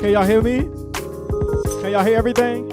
Can y'all hear me? Can y'all hear everything?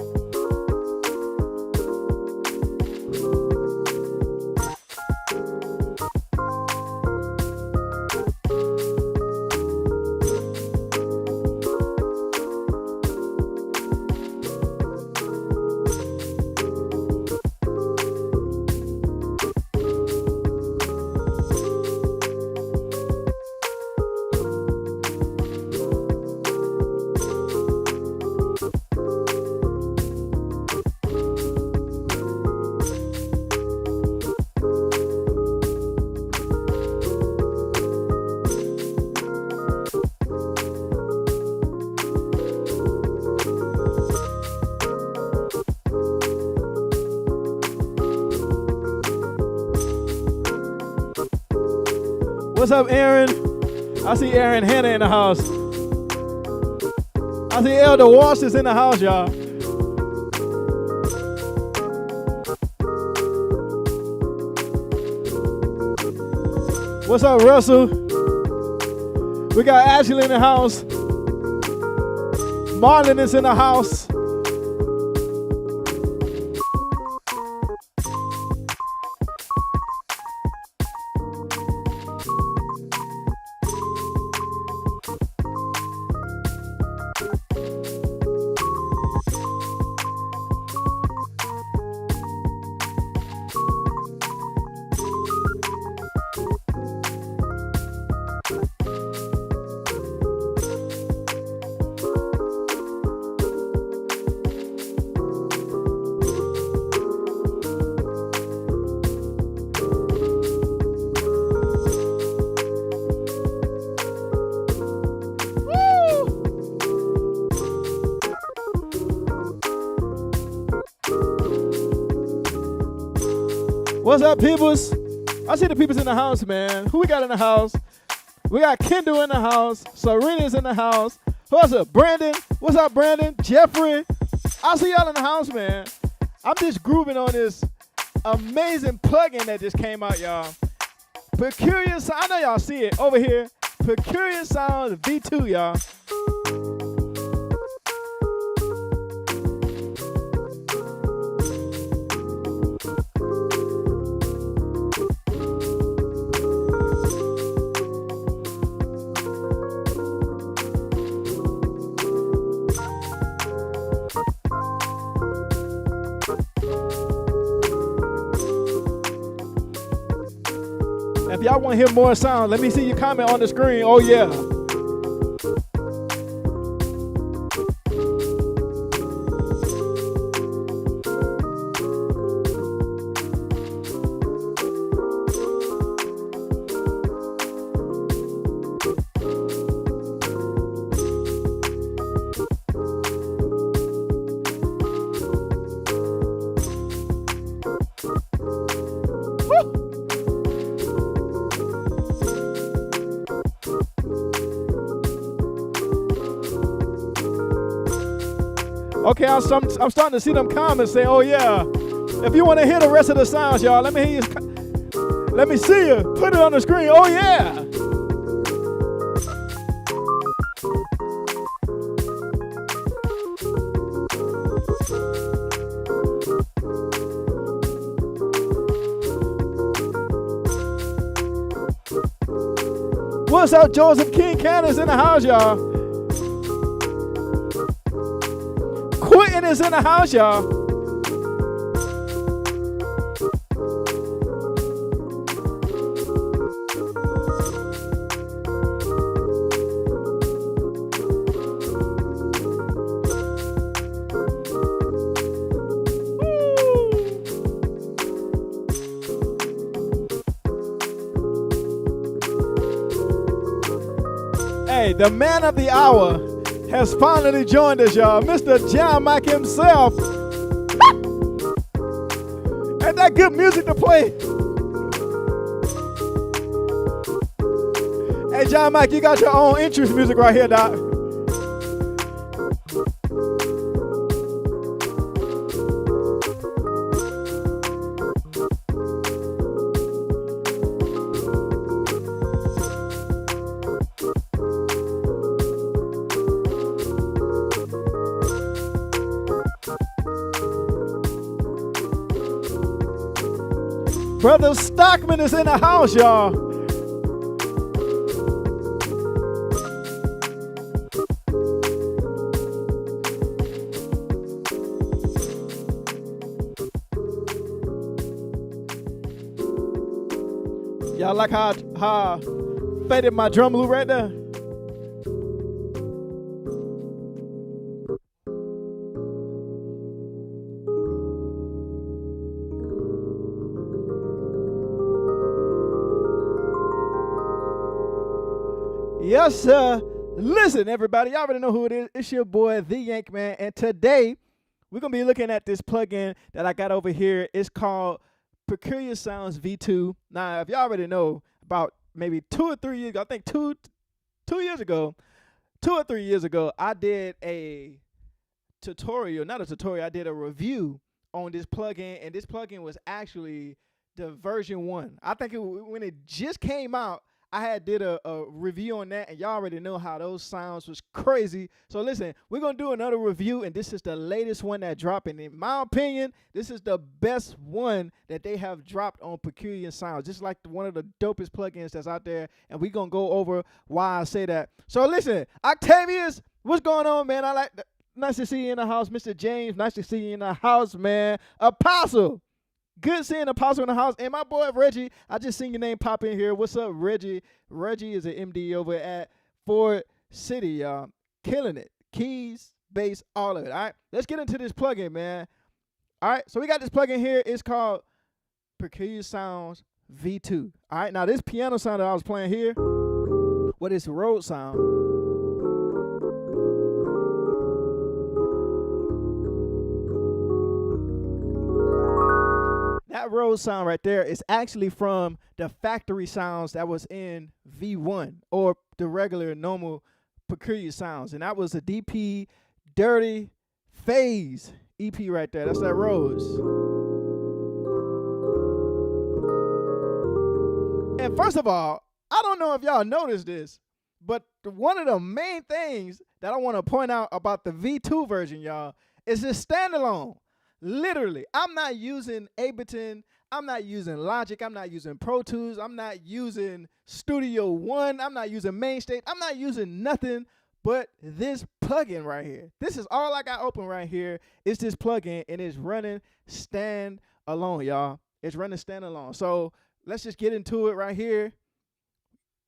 What's up, Aaron? I see Aaron Hannah in the house. I see Elder Walsh is in the house, y'all. What's up, Russell? We got Ashley in the house. Marlon is in the house. What's up, peoples? I see the peoples in the house, man. Who we got in the house? We got Kendall in the house. Serena's in the house. Who else? Brandon. What's up, Brandon? Jeffrey. I see y'all in the house, man. I'm just grooving on this amazing plugin that just came out, y'all. Peculiar Sound. I know y'all see it over here. Peculiar Sound V2, y'all. If y'all want to hear more sound, let me see your comment on the screen. Oh, yeah. Okay, I'm starting to see them comments saying, "Oh yeah, if you want to hear the rest of the sounds, y'all, let me hear you. Let me see you. Put it on the screen. Oh yeah." What's up, Joseph King Candace in the house, y'all? Quentin is in the house, y'all. Hey, the man of the hour has finally joined us, y'all. Mr. John Mike himself. Ain't that good music to play? Hey, John Mike, you got your own interest music right here, Doc. Brother Stockman is in the house, y'all. Y'all like how I faded my drum loop right there? Yes, sir. Listen, everybody, y'all already know who it is. It's your boy, The Yank Man, and today we're going to be looking at this plugin that I got over here. It's called Peculiar Sounds V2. Now, if y'all already know, about maybe 2 or 3 years ago, I think 2 years ago, 2 or 3 years ago, I did a tutorial, not a tutorial, I did a review on this plugin, and this plugin was actually the version 1. I think when it just came out, I did a review on that, and y'all already know how those sounds was crazy. So listen, we're going to do another review, and this is the latest one that dropped. And in my opinion, this is the best one that they have dropped on Peculiar Sounds. Just like one of the dopest plugins that's out there, and we're going to go over why I say that. So listen, Octavius, what's going on, man? Nice to see you in the house. Mr. James, nice to see you in the house, man. Apostle. Good seeing Apostle in the house. And my boy Reggie, I just seen your name pop in here. What's up, Reggie? Reggie is an MD over at Ford City, y'all. Killing it. Keys, bass, all of it. All right, let's get into this plugin, man. All right, so we got this plugin here. It's called Peculiar Sounds V2. All right, now this piano sound that I was playing here, what is Rhodes sound? That Rhodes sound right there is actually from the factory sounds that was in V1, or the regular normal Peculiar Sounds. And that was a DP Dirty Phase EP right there. That's that Rhodes. And first of all, I don't know if y'all noticed this, but one of the main things that I want to point out about the V2 version, y'all, is this standalone. Literally, I'm not using Ableton, I'm not using Logic, I'm not using Pro Tools, I'm not using Studio One, I'm not using Mainstage, I'm not using nothing but this plugin right here. This is all I got open right here. It's this plugin, and it's running standalone, y'all. It's running standalone. So let's just get into it right here.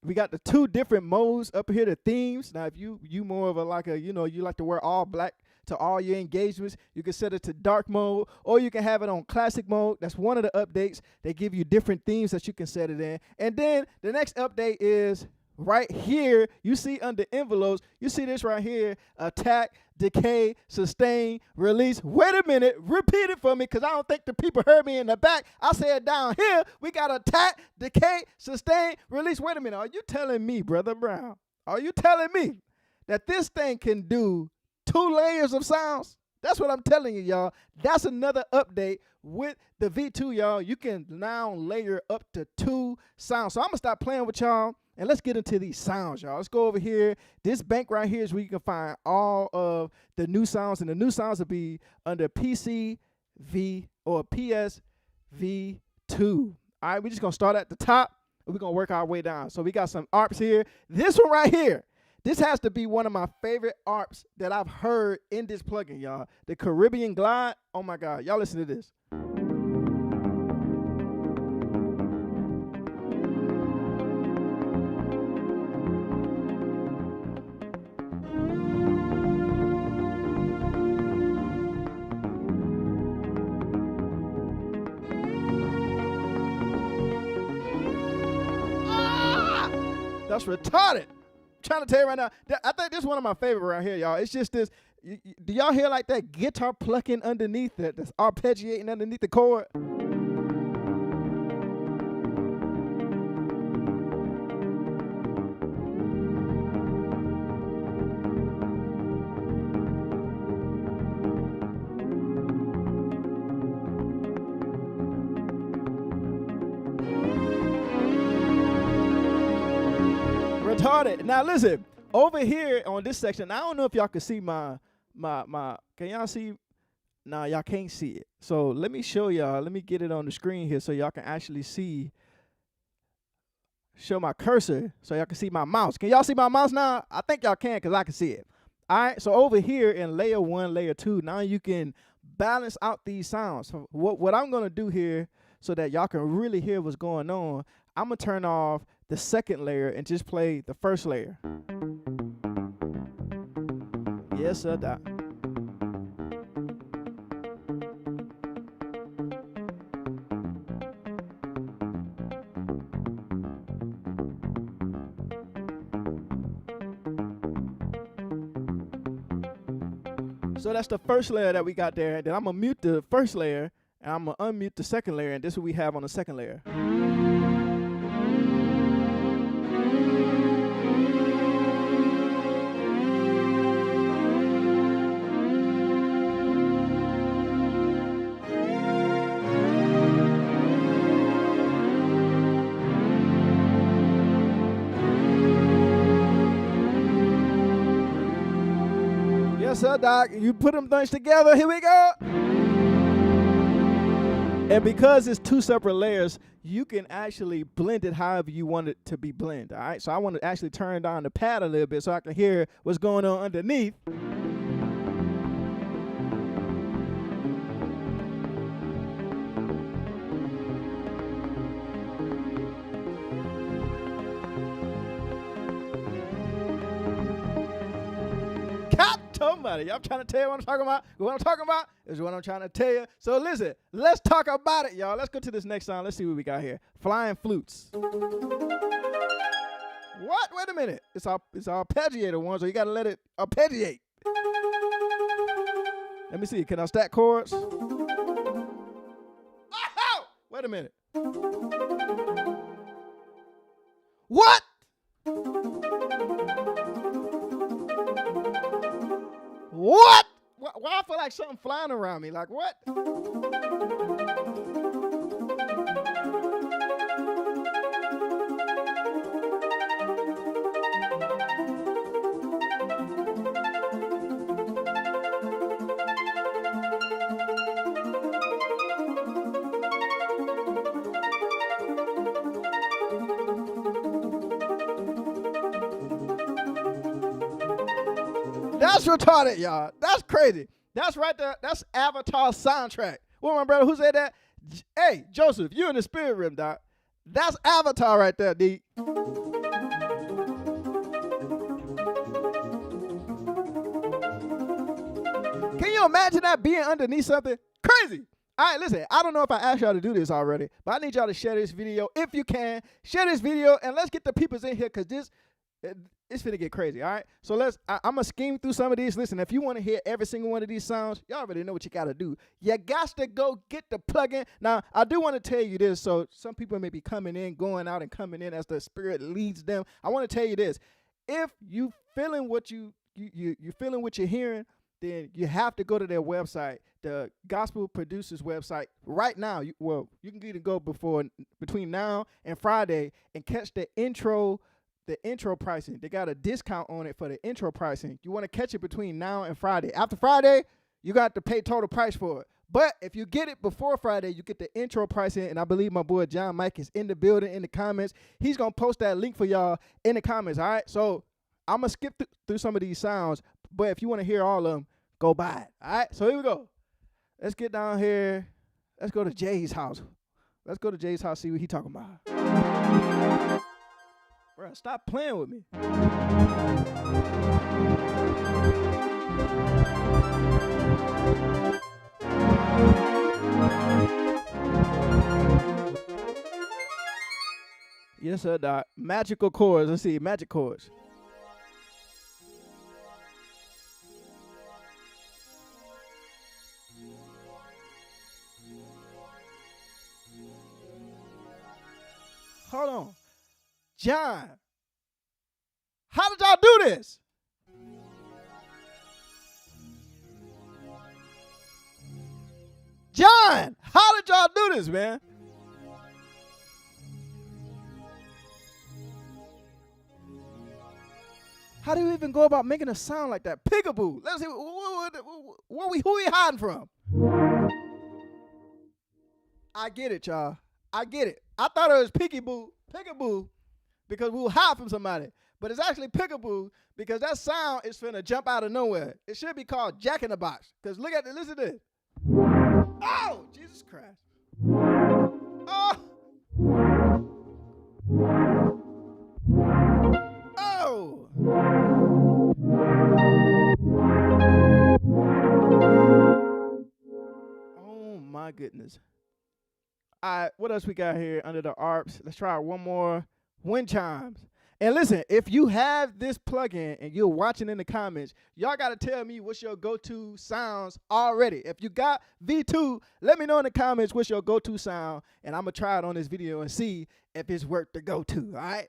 We got the 2 different modes up here, the themes. Now, if you more of a you like to wear all black to all your engagements, you can set it to dark mode, or you can have it on classic mode. That's one of the updates. They give you different themes that you can set it in. And then the next update is right here. You see under envelopes, you see this right here: attack, decay, sustain, release. Wait a minute, repeat it for me, because I don't think the people heard me in the back. I said down here, we got attack, decay, sustain, release. Wait a minute, are you telling me, Brother Brown, are you telling me that this thing can do 2 layers of sounds? That's what I'm telling you, y'all. That's another update with the V2, y'all. You can now layer up to 2 sounds. So I'm going to stop playing with y'all, and let's get into these sounds, y'all. Let's go over here. This bank right here is where you can find all of the new sounds, and the new sounds will be under PCV or PSV2. All right, we're just going to start at the top, and we're going to work our way down. So we got some ARPs here. This one right here, this has to be one of my favorite ARPs that I've heard in this plugin, y'all. The Caribbean Glide. Oh, my God. Y'all listen to this. That's retarded. Trying to tell you right now, I think this is one of my favorite right here, y'all. It's just this. Do y'all hear like that guitar plucking underneath it, that's arpeggiating underneath the chord? Retarded. Now listen, over here on this section, I don't know if y'all can see my can y'all see? Nah, y'all can't see it. So let me show y'all. Let me get it on the screen here so y'all can actually see. Show my cursor so y'all can see my mouse. Can y'all see my mouse now? I think y'all can because I can see it. All right, so over here in layer 1, layer 2, now you can balance out these sounds. So what I'm going to do here so that y'all can really hear what's going on, I'm going to turn off the second layer and just play the first layer. Yes, sir, Doc. So that's the first layer that we got there. And then I'm going to mute the first layer, and I'm going to unmute the second layer, and this is what we have on the second layer. Yes, sir, Doc. You put them things together. Here we go. And because it's 2 separate layers, you can actually blend it however you want it to be blended. All right. So I want to actually turn down the pad a little bit so I can hear what's going on underneath. Somebody, I'm trying to tell you what I'm talking about. What I'm talking about is what I'm trying to tell you. So listen, let's talk about it, y'all. Let's go to this next song. Let's see what we got here. Flying flutes. What? Wait a minute. It's our arpeggiator one, so you got to let it arpeggiate. Let me see. Can I stack chords? Oh! Wait a minute. What? What? Why I feel like something flying around me? Like what? That's retarded, y'all. That's crazy. That's right there. That's Avatar soundtrack. Well, my brother, who said that? Hey, Joseph, you in the spirit realm, Doc. That's Avatar right there, D. Can you imagine that being underneath something? Crazy. All right, listen, I don't know if I asked y'all to do this already, but I need y'all to share this video. If you can, share this video, and let's get the peoples in here because it's finna get crazy, all right? So I'm going to scheme through some of these. Listen, if you want to hear every single one of these sounds, y'all already know what you got to do. You got to go get the plugin. Now, I do want to tell you this, so some people may be coming in, going out, and coming in as the Spirit leads them. I want to tell you this. If you feeling what you feeling what you're hearing, then you have to go to their website, the Gospel Producers website, right now. You can either go between now and Friday and catch the intro pricing. They got a discount on it for the intro pricing. You want to catch it between now and Friday. After Friday, you got to pay total price for it. But if you get it before Friday, you get the intro pricing, and I believe my boy John Mike is in the building in the comments. He's going to post that link for y'all in the comments, all right? So I'm going to skip through some of these sounds, but if you want to hear all of them, go buy it, all right? So here we go. Let's get down here. Let's go to Jay's house. Let's go to Jay's house, see what he talking about. Bro, stop playing with me. Yes, sir, Doc. Magical chords. Let's see, magic chords. Hold on. John, how did y'all do this? John, how did y'all do this, man? How do you even go about making a sound like that? Peekaboo. Let's see. Who we hiding from? I get it, y'all. I get it. I thought it was peekaboo, because we will hide from somebody. But it's actually peekaboo because that sound is finna jump out of nowhere. It should be called Jack in the Box. Because listen to this. Oh, Jesus Christ. Oh. Oh. Oh my goodness. All right, what else we got here under the ARPs? Let's try one more. Wind chimes. And listen, if you have this plugin and you're watching in the comments, y'all got to tell me what's your go-to sounds already. If you got V2, let me know in the comments what's your go-to sound, and I'm going to try it on this video and see if it's worth the go-to, all right?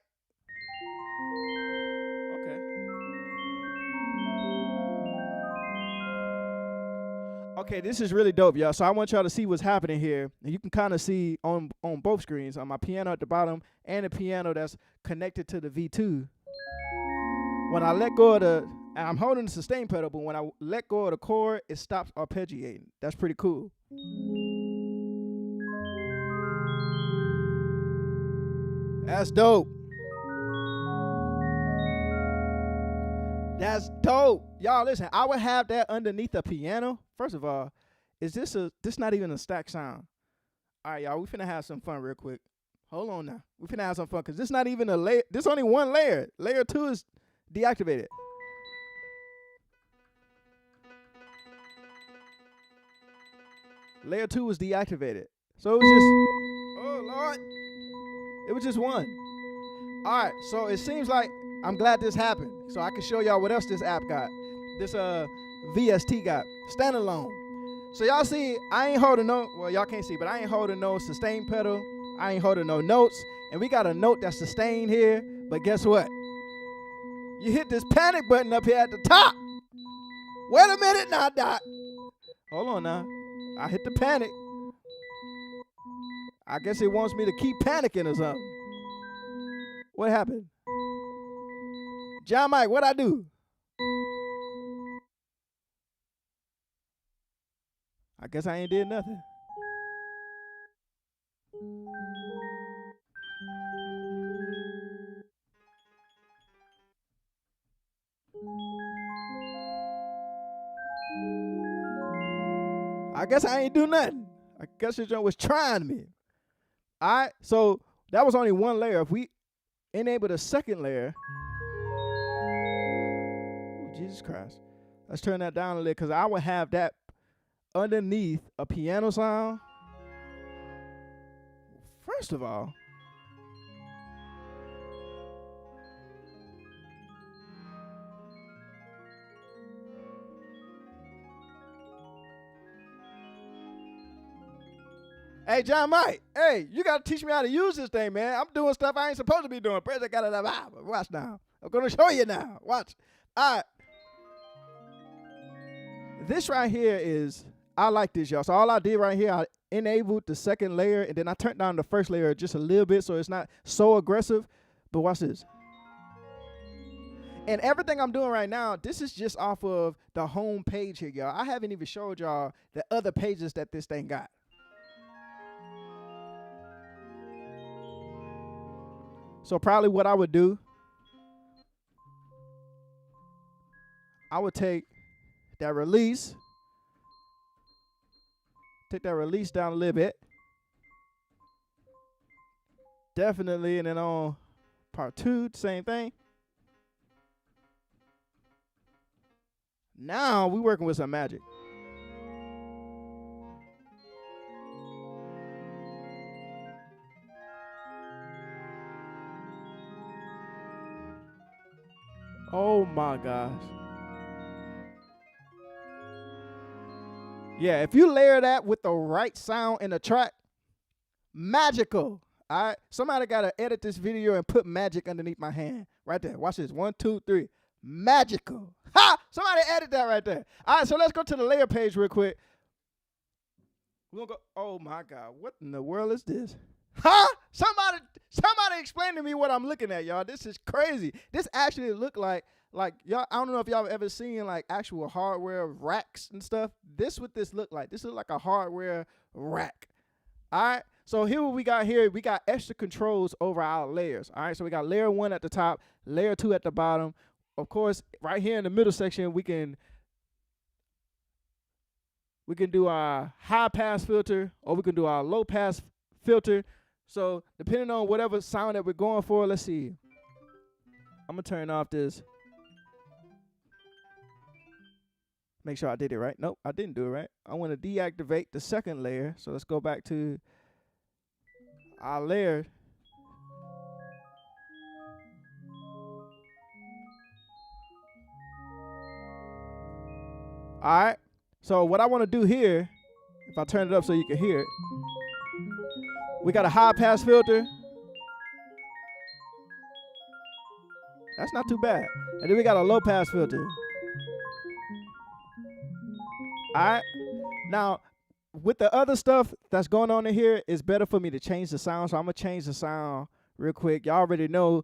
Okay, this is really dope, y'all. So I want y'all to see what's happening here. And you can kind of see on both screens, on my piano at the bottom and the piano that's connected to the V2. When I let go of and I'm holding the sustain pedal, but when I let go of the chord, it stops arpeggiating. That's pretty cool. That's dope. That's dope. Y'all, listen, I would have that underneath the piano. First of all, is this not even a stack sound? All right, y'all, we finna have some fun real quick. Hold on now. We finna have some fun because this not even a layer. This only one layer. Layer 2 is deactivated. Layer 2 was deactivated. So it was just, oh, Lord. It was just one. All right, so it seems like I'm glad this happened, so I can show y'all what else this app got. This VST got standalone. So y'all see, I ain't holding y'all can't see, but I ain't holding no sustain pedal. I ain't holding no notes, and we got a note that's sustained here. But guess what? You hit this panic button up here at the top. Wait a minute now, Doc. Hold on now. I hit the panic. I guess it wants me to keep panicking or something. What happened? John Mike, what'd I do? I guess I ain't did nothing. I guess I ain't do nothing. I guess it was trying me. All right, so that was only one layer. If we enable the second layer, Jesus Christ. Let's turn that down a little because I would have that underneath a piano sound. First of all, hey, John Mike, hey, you got to teach me how to use this thing, man. I'm doing stuff I ain't supposed to be doing. Watch now. I'm going to show you now. Watch. All right. This right here is, I like this, y'all. So all I did right here, I enabled the second layer, and then I turned down the first layer just a little bit so it's not so aggressive. But watch this. And everything I'm doing right now, this is just off of the home page here, y'all. I haven't even showed y'all the other pages that this thing got. So probably what I would do, I would take that release, down a little bit. Definitely, and then on part 2, same thing. Now we working with some magic. Oh my gosh. Yeah, if you layer that with the right sound in the track, magical. All right, somebody got to edit this video and put magic underneath my hand. Right there. Watch this. 1, 2, 3. Magical. Ha! Somebody edit that right there. All right, so let's go to the layer page real quick. We're going to go. Oh, my God. What in the world is this? Huh? Somebody explain to me what I'm looking at, y'all. This is crazy. This actually look like like y'all, I don't know if y'all ever seen like actual hardware racks and stuff. This what this look like. This is like a hardware rack. All right. So here what we got here, we got extra controls over our layers. All right. So we got layer 1 at the top, layer 2 at the bottom. Of course, right here in the middle section, we can do our high pass filter, or we can do our low pass filter. So depending on whatever sound that we're going for, let's see. I'm gonna turn off this. Make sure I did it right. Nope, I didn't do it right. I want to deactivate the second layer. So let's go back to our layer. All right. So what I want to do here, if I turn it up so you can hear it, we got a high pass filter. That's not too bad. And then we got a low pass filter. All right. Now, with the other stuff that's going on in here, it's better for me to change the sound. So I'm going to change the sound real quick. Y'all already know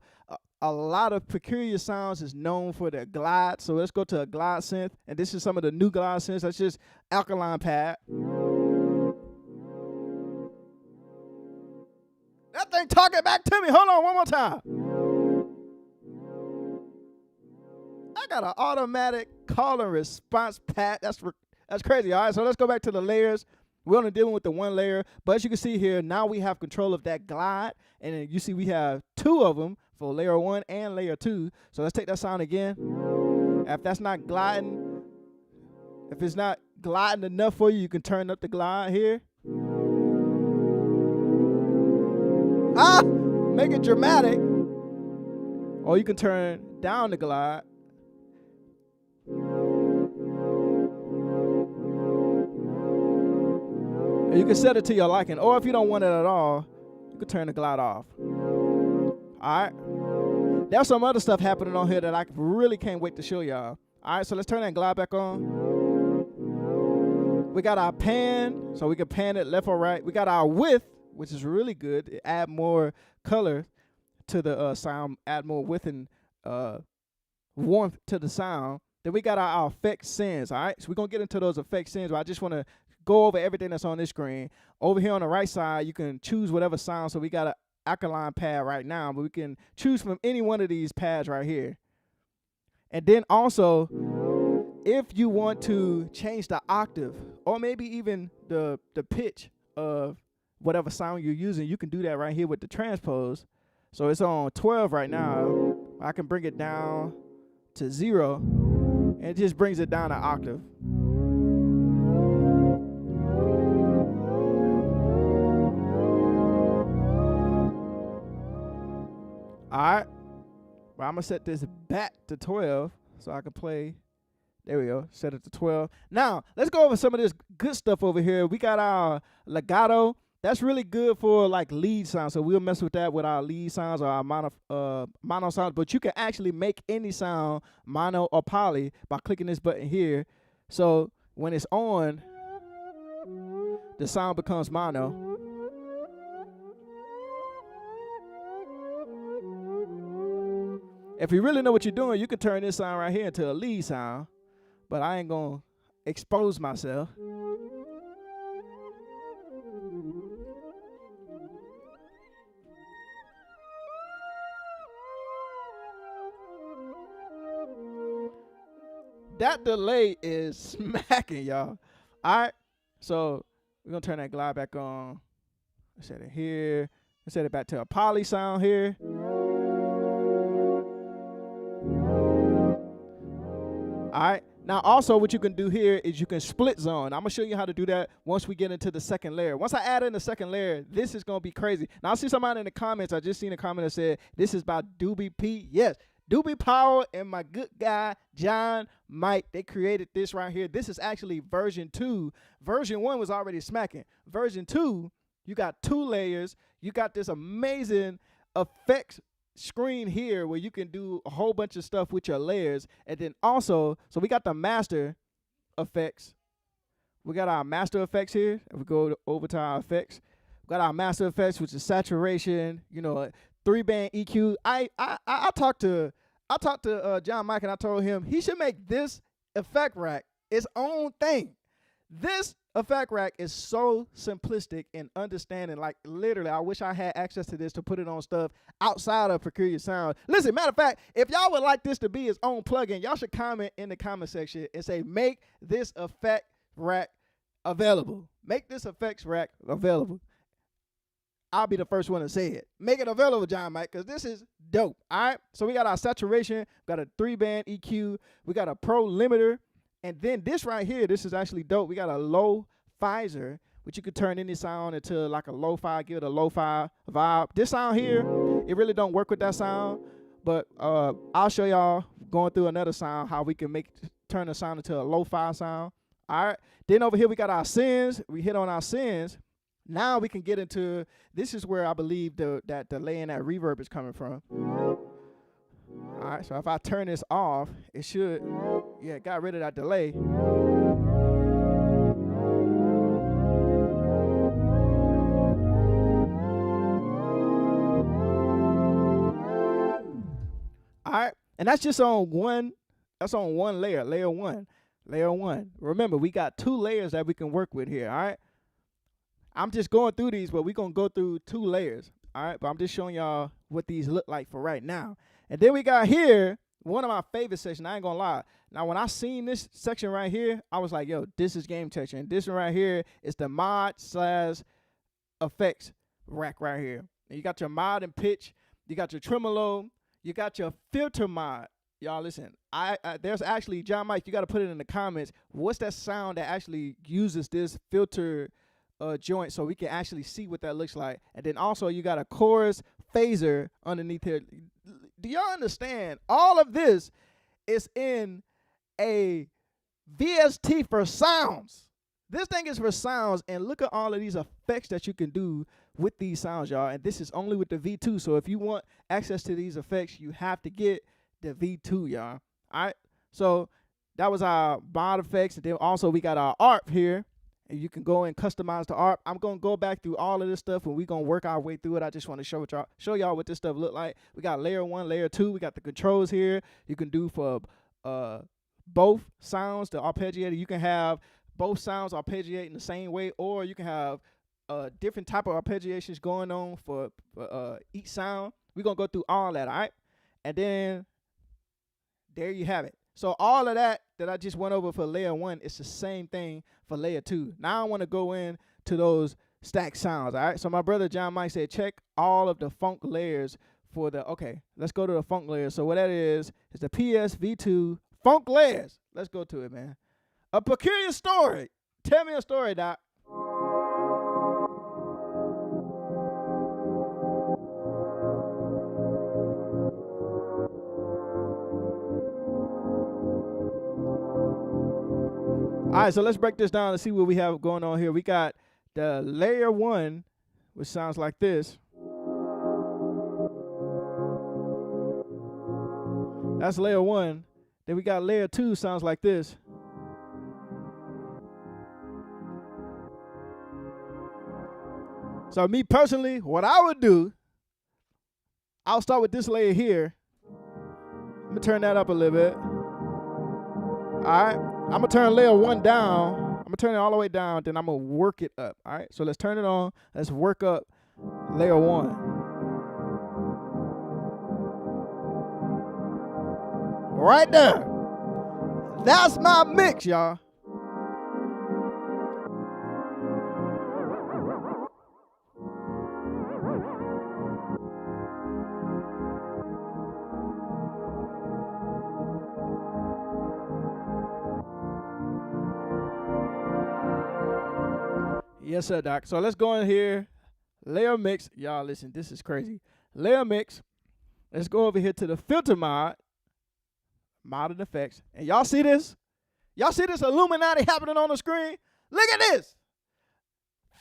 a lot of peculiar sounds is known for their glide. So let's go to a glide synth. And this is some of the new glide synths. That's just alkaline pad. That thing talking back to me. Hold on one more time. I got an automatic call and response pad. That's crazy. All right, so let's go back to the layers. We're only dealing with the one layer. But as you can see here, now we have control of that glide. And then you see we have 2 of them for layer 1 and layer 2. So let's take that sound again. If that's not gliding, if it's not gliding enough for you, you can turn up the glide here. Make it dramatic. Or you can turn down the glide. And you can set it to your liking. Or if you don't want it at all, you can turn the glide off. Alright. There's some other stuff happening on here that I really can't wait to show y'all. Alright, so let's turn that glide back on. We got our pan, so we can pan it left or right. We got our width, which is really good. It add more color to the sound, add more width and warmth to the sound. Then we got our effect sends. All right, so we're gonna get into those effect sends, but I just want to go over everything that's on this screen. Over here on the right side, you can choose whatever sound. So we got an alkaline pad right now, but we can choose from any one of these pads right here. And then also, if you want to change the octave or maybe even the pitch of whatever sound you're using, you can do that right here with the transpose. So it's on 12 right now. I can bring it down to 0, and it just brings it down an octave. All right. Well, I'm going to set this back to 12 so I can play. There we go. Set it to 12. Now, let's go over some of this good stuff over here. We got our legato. That's really good for like lead sounds. So we'll mess with that with our lead sounds or our mono sounds. But you can actually make any sound mono or poly by clicking this button here. So when it's on, the sound becomes mono. If you really know what you're doing, you can turn this sound right here into a lead sound. But I ain't going to expose myself. That delay is smacking, y'all. All right. So we're going to turn that glide back on. Let's set it here. Let's set it back to a poly sound here. All right. Now, also, what you can do here is you can split zone. I'm going to show you how to do that once we get into the second layer. Once I add in the second layer, this is going to be crazy. Now, I see somebody in the comments. I just seen a comment that said, this is by Doobie P. Yes. Doobie Powell and my good guy, John Mike, they created this right here. This is actually version 2. Version 1 was already smacking. Version 2, you got 2 layers. You got this amazing effects screen here where you can do a whole bunch of stuff with your layers. And then also, so we got the master effects. We got our master effects here. If we go over to our effects, we got our master effects, which is saturation, you know, 3-band EQ. I talked to I talked to John Mike and I told him he should make this effect rack its own thing. This effect rack is so simplistic in understanding. Like, literally, I wish I had access to this to put it on stuff outside of Peculiar Sound. Listen, matter of fact, if y'all would like this to be its own plugin, y'all should comment in the comment section and say, make this effect rack available. Make this effects rack available. I'll be the first one to say it. Make it available, John Mike, because this is dope. All right? So we got our saturation, got a 3-band EQ, we got a pro limiter, and then this right here, this is actually dope. We got a low phaser, which you could turn any sound into like a lo-fi, give it a lo-fi vibe. This sound here, it really don't work with that sound, but I'll show y'all going through another sound how we can turn the sound into a lo-fi sound. All right? Then over here we got our sends. We hit on our sends. Now we can get into, this is where I believe that delay and that reverb is coming from. All right, so if I turn this off, it should, yeah, got rid of that delay. All right, and that's just on one, layer, layer one. Remember, we got 2 layers that we can work with here, all right? I'm just going through these, but we're going to go through 2 layers, all right? But I'm just showing y'all what these look like for right now. And then we got here, one of my favorite sections, I ain't going to lie. Now, when I seen this section right here, I was like, yo, this is game changer. And this one right here is the mod/effects rack right here. And you got your mod and pitch, you got your tremolo, you got your filter mod. Y'all listen, there's actually, John Mike, you got to put it in the comments. What's that sound that actually uses this filter joint so we can actually see what that looks like? And then also you got a chorus phaser underneath here. Do y'all understand? All of this is in a VST for sounds. This thing is for sounds, and look at all of these effects that you can do with these sounds, y'all. And this is only with the V2. So if you want access to these effects, you have to get the V2, y'all. All right. So that was our mod effects, and then also we got our ARP here. And you can go and customize the ARP. I'm going to go back through all of this stuff, and we're going to work our way through it. I just want to show y'all what this stuff look like. We got layer 1, layer 2. We got the controls here. You can do for both sounds, the arpeggiator. You can have both sounds arpeggiating the same way, or you can have different type of arpeggiations going on for each sound. We're going to go through all that, all right? And then there you have it. So all of that I just went over for layer 1, it's the same thing for layer 2. Now I want to go in to those stacked sounds, all right? So my brother John Mike said, check all of the funk layers for the, okay, let's go to the funk layers. So what that is the PSV2 funk layers. Let's go to it, man. A peculiar story. Tell me a story, Doc. All right, so let's break this down and see what we have going on here. We got the layer 1, which sounds like this. That's layer 1. Then we got layer 2, sounds like this. So me personally, what I would do, I'll start with this layer here. Let me turn that up a little bit. All right. I'm going to turn layer 1 down. I'm going to turn it all the way down. Then I'm going to work it up. All right. So let's turn it on. Let's work up layer 1. Right there. That's my mix, y'all. Yes, sir, Doc. So let's go in here. Layer mix. Y'all, listen, this is crazy. Layer mix. Let's go over here to the filter mod. Mod and effects. And y'all see this? Y'all see this Illuminati happening on the screen? Look at this.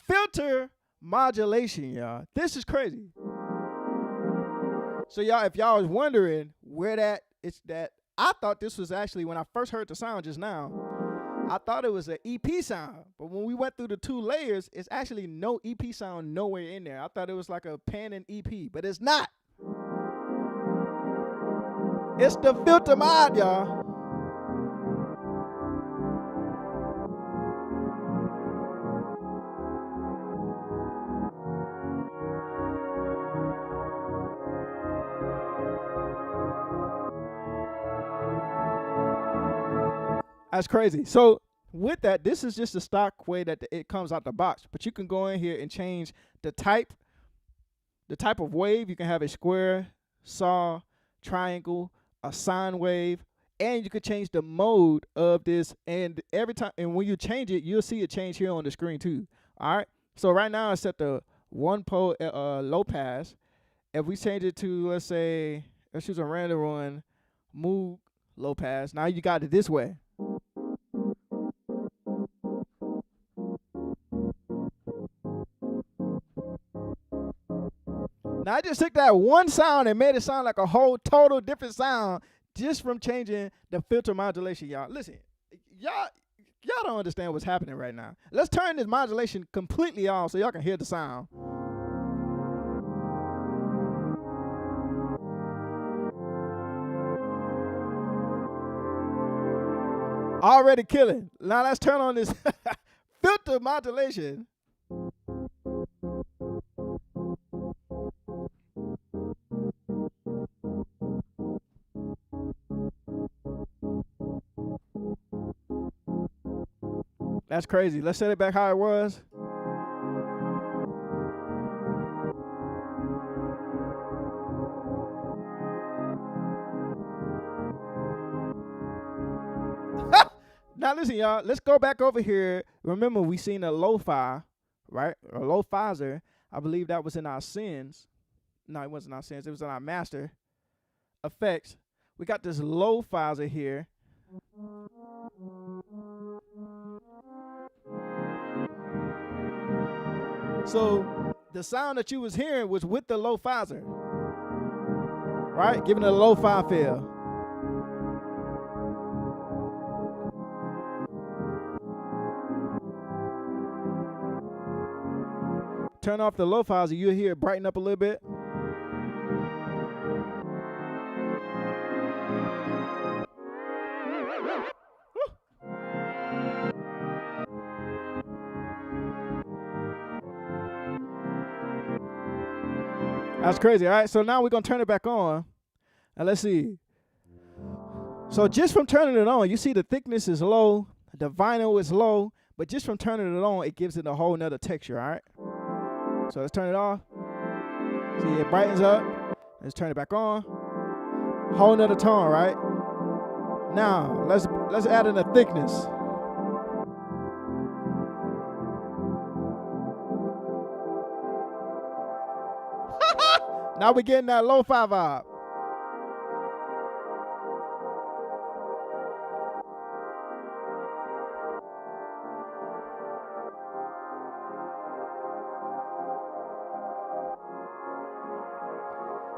Filter modulation, y'all. This is crazy. So y'all, if y'all was wondering where that, it's that, I thought this was actually, when I first heard the sound just now, I thought it was an EP sound, but when we went through the 2 layers, it's actually no EP sound nowhere in there. I thought it was like a pan and EP, but it's not. It's the filter mod, y'all. That's crazy. So with that, this is just the stock way that it comes out the box. But you can go in here and change the type of wave. You can have a square, saw, triangle, a sine wave, and you could change the mode of this. And every time, and when you change it, you'll see it change here on the screen too. All right. So right now it's set the one pole low pass. If we change it to, let's choose a random one, move low pass. Now you got it this way. Now I just took that one sound and made it sound like a whole total different sound just from changing the filter modulation, y'all. Listen, y'all don't understand what's happening right now. Let's turn this modulation completely off so y'all can hear the sound. Already killing. Now let's turn on this filter modulation. That's crazy. Let's set it back how it was. Now listen, y'all. Let's go back over here. Remember, we seen a lo-fi, right? Or lo-fizer. I believe that was in our sins. No, it wasn't our sins. It was in our master effects. We got this lo-fizer here. So the sound that you was hearing was with the lo-fizer, right? Giving it a lo-fi feel. Turn off the lo-fizer, you'll hear it brighten up a little bit. That's crazy. All right, so now we're going to turn it back on. And let's see. So just from turning it on, you see the thickness is low, the vinyl is low, but just from turning it on, it gives it a whole nother texture, all right? So let's turn it off. See, it brightens up. Let's turn it back on. Whole nother tone, right? Now, let's add in a thickness. Now we're getting that lo-fi vibe.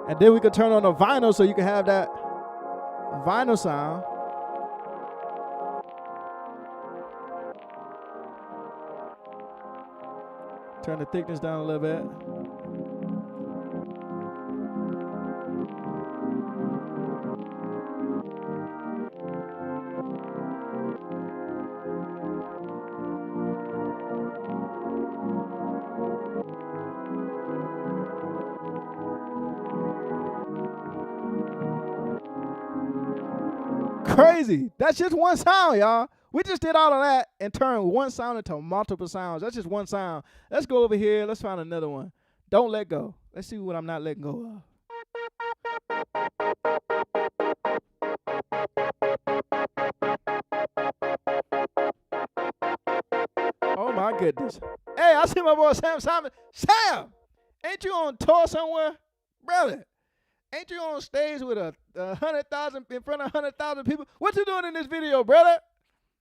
And then we can turn on the vinyl so you can have that vinyl sound. Turn the thickness down a little bit. Crazy. That's just one sound, y'all. We just did all of that and turned one sound into multiple sounds. That's just one sound. Let's go over here. Let's find another one. Don't let go. Let's see what I'm not letting go of. Oh my goodness. Hey, I see my boy Sam Simon. Sam, ain't you on tour somewhere? Brother, ain't you on stage with a 100,000 in front of 100,000 people? What you doing in this video, brother?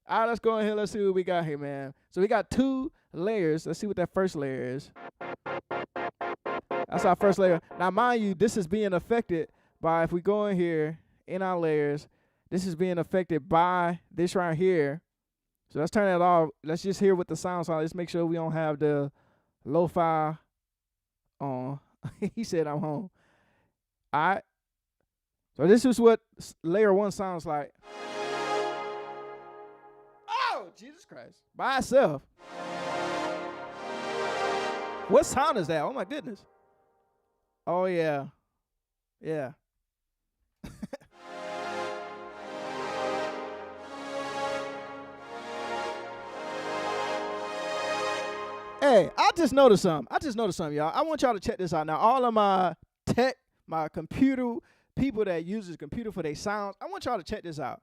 All right, let's go in here. Let's see what we got here, man. So we got 2 layers. Let's see what that first layer is. That's our first layer. Now, mind you, this is being affected by, if we go in here in our layers, this is being affected by this right here. So let's turn that off. Let's just hear what the sounds are. Let's make sure we don't have the lo-fi on. He said I'm home. All right. So this is what layer 1 sounds like. Oh, Jesus Christ. By itself. What sound is that? Oh, my goodness. Oh, yeah. Yeah. Hey, I just noticed something, y'all. I want y'all to check this out. Now, all of my tech, my computer, people that uses computer for their sounds, I want y'all to check this out.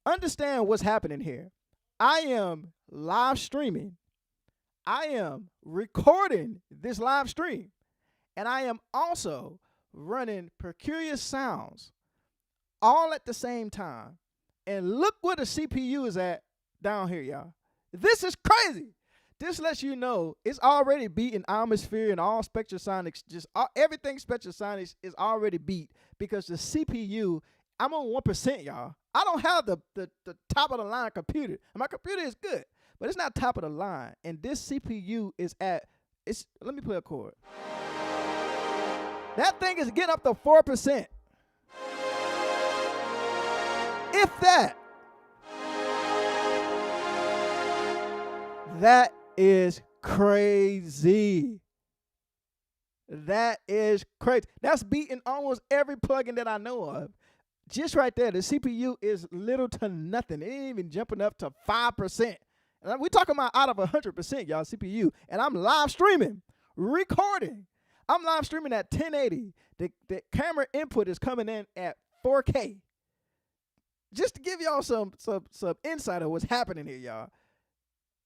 Understand what's happening here. I am live streaming. I am recording this live stream. And I am also running peculiar sounds all at the same time. And look where the CPU is at down here, y'all. This is crazy. This lets you know it's already beating atmosphere and all spectrosonics. Everything spectrosonics is already beat because the CPU, I'm on 1%, y'all. I don't have the top of the line computer. And my computer is good, but it's not top of the line. And this CPU is let me play a chord. That thing is getting up to 4%. If that. That is crazy. That is crazy. That's beating almost every plugin that I know of. Just right there, the CPU is little to nothing. It ain't even jumping up to 5%. And we're talking about out of 100%, y'all, CPU. And I'm live streaming, recording. I'm live streaming at 1080. The camera input is coming in at 4K. Just to give y'all some insight of what's happening here, y'all.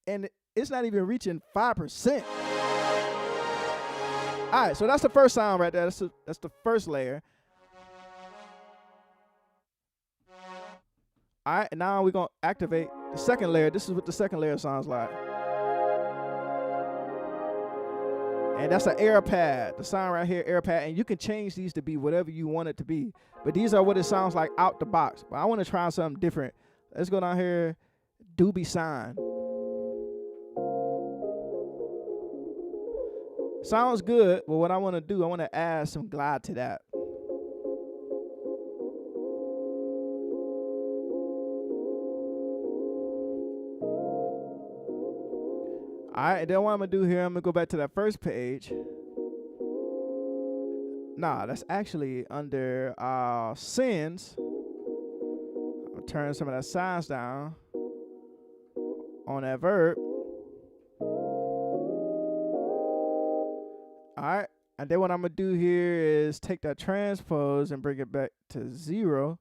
And it's not even reaching 5%. All right, so that's the first sound right there. That's the first layer. All right, and now we're going to activate the second layer. This is what the second layer sounds like. And that's an air pad. The sound right here, air pad. And you can change these to be whatever you want it to be. But these are what it sounds like out the box. But I want to try something different. Let's go down here, Doobie sign. Sounds good, but what I want to do, I want to add some glide to that. All right, and then what I'm going to do here, I'm going to go back to that first page. Nah, that's actually under sends. I'll turn some of that signs down on that verb. All right, and then what I'm going to do here is take that transpose and bring it back to 0.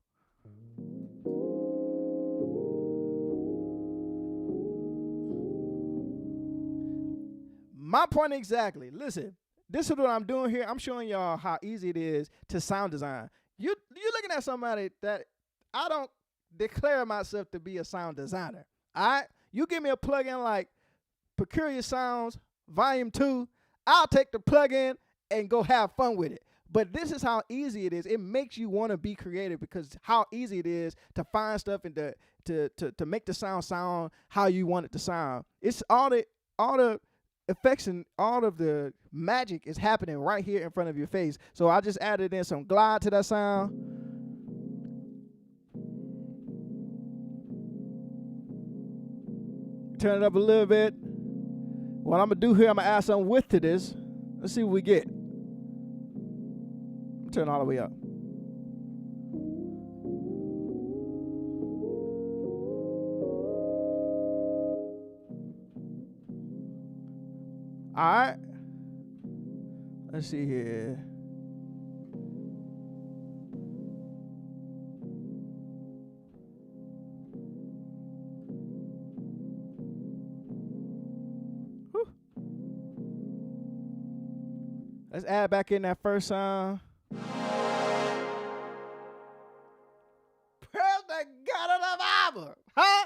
My point exactly. Listen, this is what I'm doing here. I'm showing y'all how easy it is to sound design. You're looking at somebody that I don't declare myself to be a sound designer. All right? You give me a plugin like Peculiar Sounds Volume 2, I'll take the plugin and go have fun with it. But this is how easy it is. It makes you want to be creative because how easy it is to find stuff and to make the sound how you want it to sound. It's all the effects and all of the magic is happening right here in front of your face. So I just added in some glide to that sound. Turn it up a little bit. What I'm going to do here, I'm going to add some width to this. Let's see what we get. Turn all the way up. All right. Let's see here. Whew. Let's add back in that first sound. Praise the God of the Bible. Huh?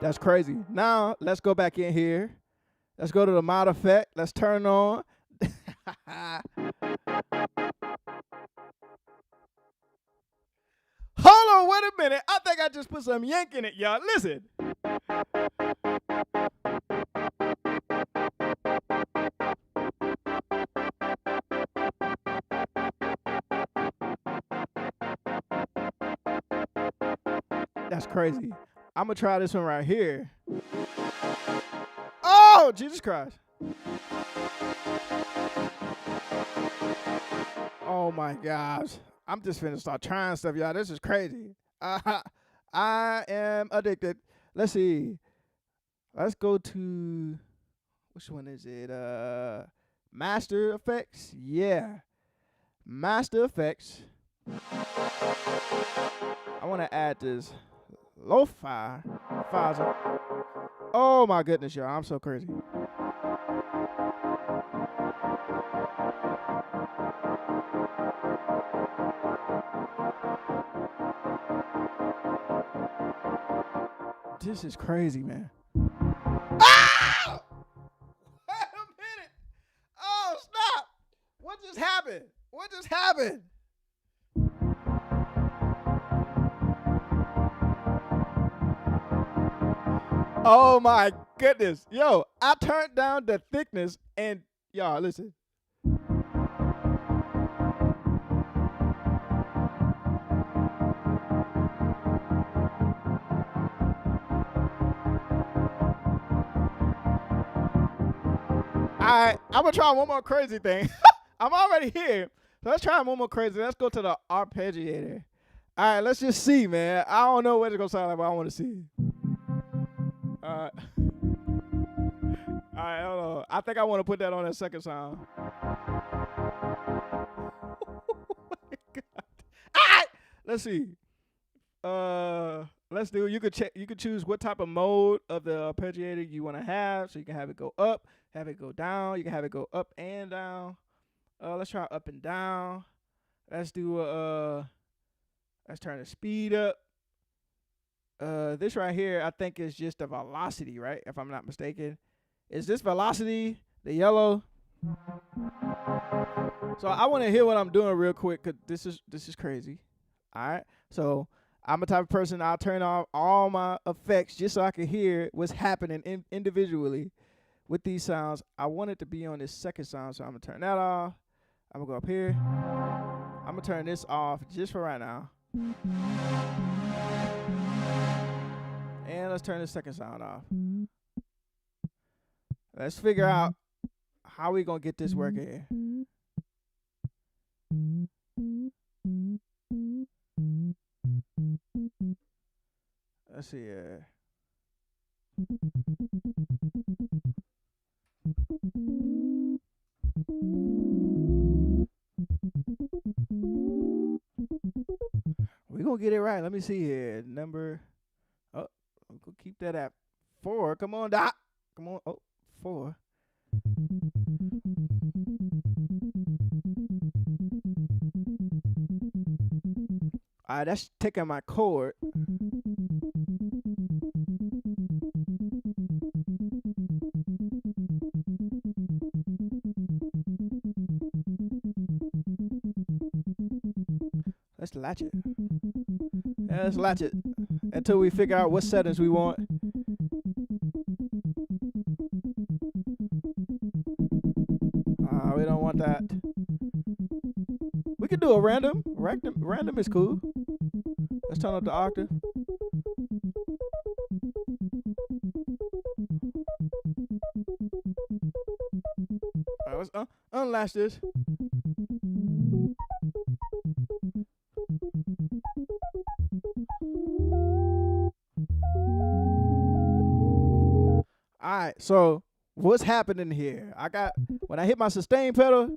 That's crazy. Now, let's go back in here. Let's go to the mod effect. Let's turn on. Hold on, wait a minute. I think I just put some yank in it, y'all. Listen. That's crazy. I'm gonna try this one right here. Oh, Jesus Christ. Oh my gosh. I'm just finna start trying stuff, y'all. This is crazy. I am addicted. Let's see. Let's go to, which one is it? Master Effects? Yeah. Master Effects. I want to add this lo-fi. Oh my goodness, y'all. I'm so crazy. This is crazy, man. Ah! Wait a minute. Oh, stop. What just happened? What just happened? Oh my goodness. Yo, I turned down the thickness and y'all, listen. I'm gonna try one more crazy thing. I'm already here. So let's try one more crazy. Let's go to the arpeggiator. All right, let's just see, man. I don't know what it's gonna sound like, but I want to see. All right, hold on. I think I want to put that on that second sound. Oh my God. All right, let's see. Let's do. You could choose what type of mode of the arpeggiator you want to have. So you can have it go up, have it go down. You can have it go up and down. Let's try up and down. Let's do let's turn the speed up. This right here, I think is just the velocity, right? If I'm not mistaken. Is this velocity the yellow? So I want to hear what I'm doing real quick, cause this is crazy. All right. So I'm the type of person, I'll turn off all my effects just so I can hear what's happening individually with these sounds. I want it to be on this second sound, so I'm gonna turn that off. I'm gonna go up here. I'm gonna turn this off just for right now. And let's turn the second sound off. Let's figure out how we gonna get this working here. Let's see here. We're gonna get it right. Let me see here. Number, oh, we'll keep that at 4. Come on, Doc. Come on. Oh, 4. All right, that's taking my chord. Let's latch it. Yeah, let's latch it until we figure out what settings we want. We don't want that. We can do a random. Random is cool. Let's turn up the octave. All right, let's unlatch this. All right, so what's happening here? When I hit my sustain pedal,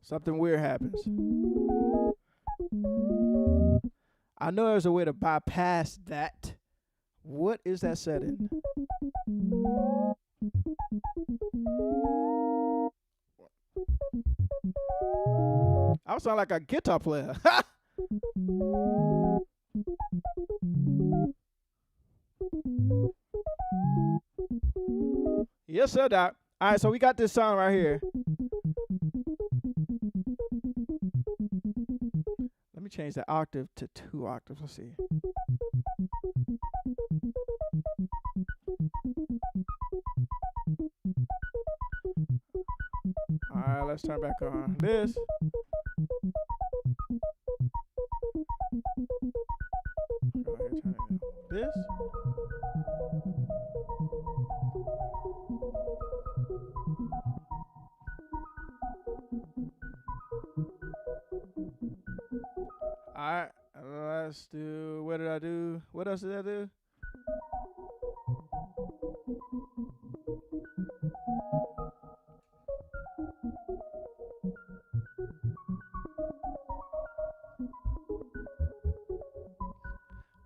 something weird happens. I know there's a way to bypass that. What is that setting? I sound like a guitar player. Yes, sir, Doc. All right, so we got this sound right here. Let me change the octave to 2 octaves. Let's see. All right, let's turn back on this. All right, let's do. What did I do? What else did I do?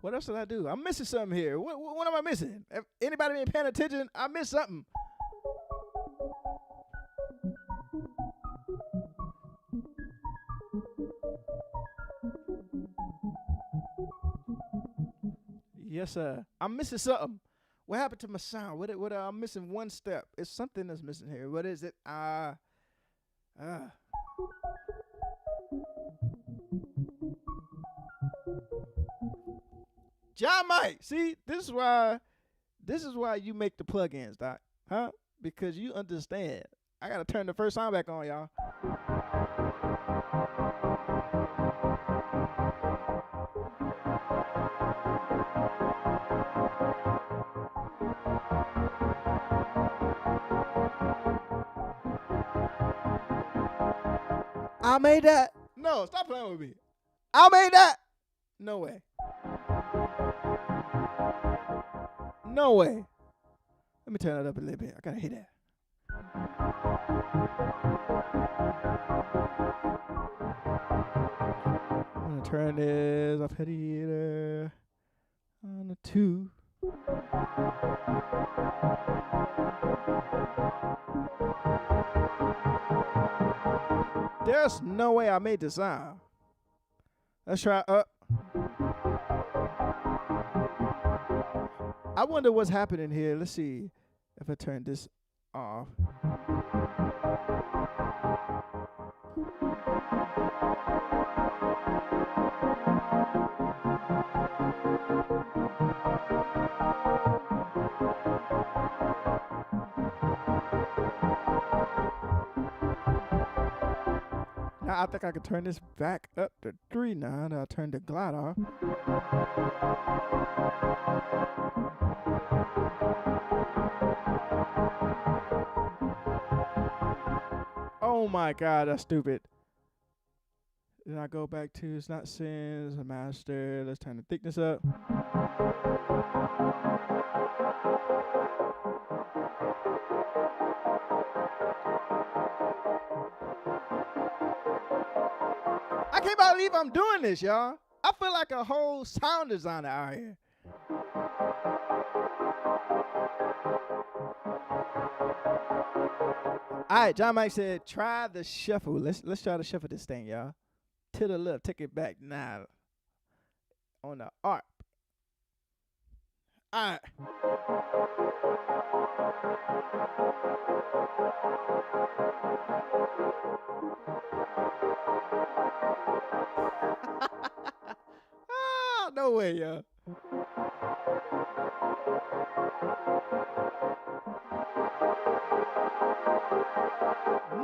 What else did I do? I'm missing something here. What am I missing? If anybody been paying attention? I missed something. Yes, sir. I'm missing something. What happened to my sound? What? I'm missing one step. It's something that's missing here. What is it? John Mike. See, this is why you make the plugins, Doc. Huh? Because you understand. I gotta turn the first sound back on, y'all. I made that. No, stop playing with me. I made that. No way. No way. Let me turn it up a little bit. I gotta hear that. I'm gonna turn this up here on the 2. There's no way I made the sound. Let's try up. I wonder what's happening here. Let's see if I turn this off. Now I think I can turn this back up to 3 now. I'll turn the glide off. Oh my God, that's stupid. Then I go back to it's not sins, master. Let's turn the thickness up. I can't believe I'm doing this, y'all. I feel like a whole sound designer out here. All right, John Mike said, try the shuffle. Let's try to shuffle this thing, y'all. To the left, take it back now. On the arp. All right. No way, y'all.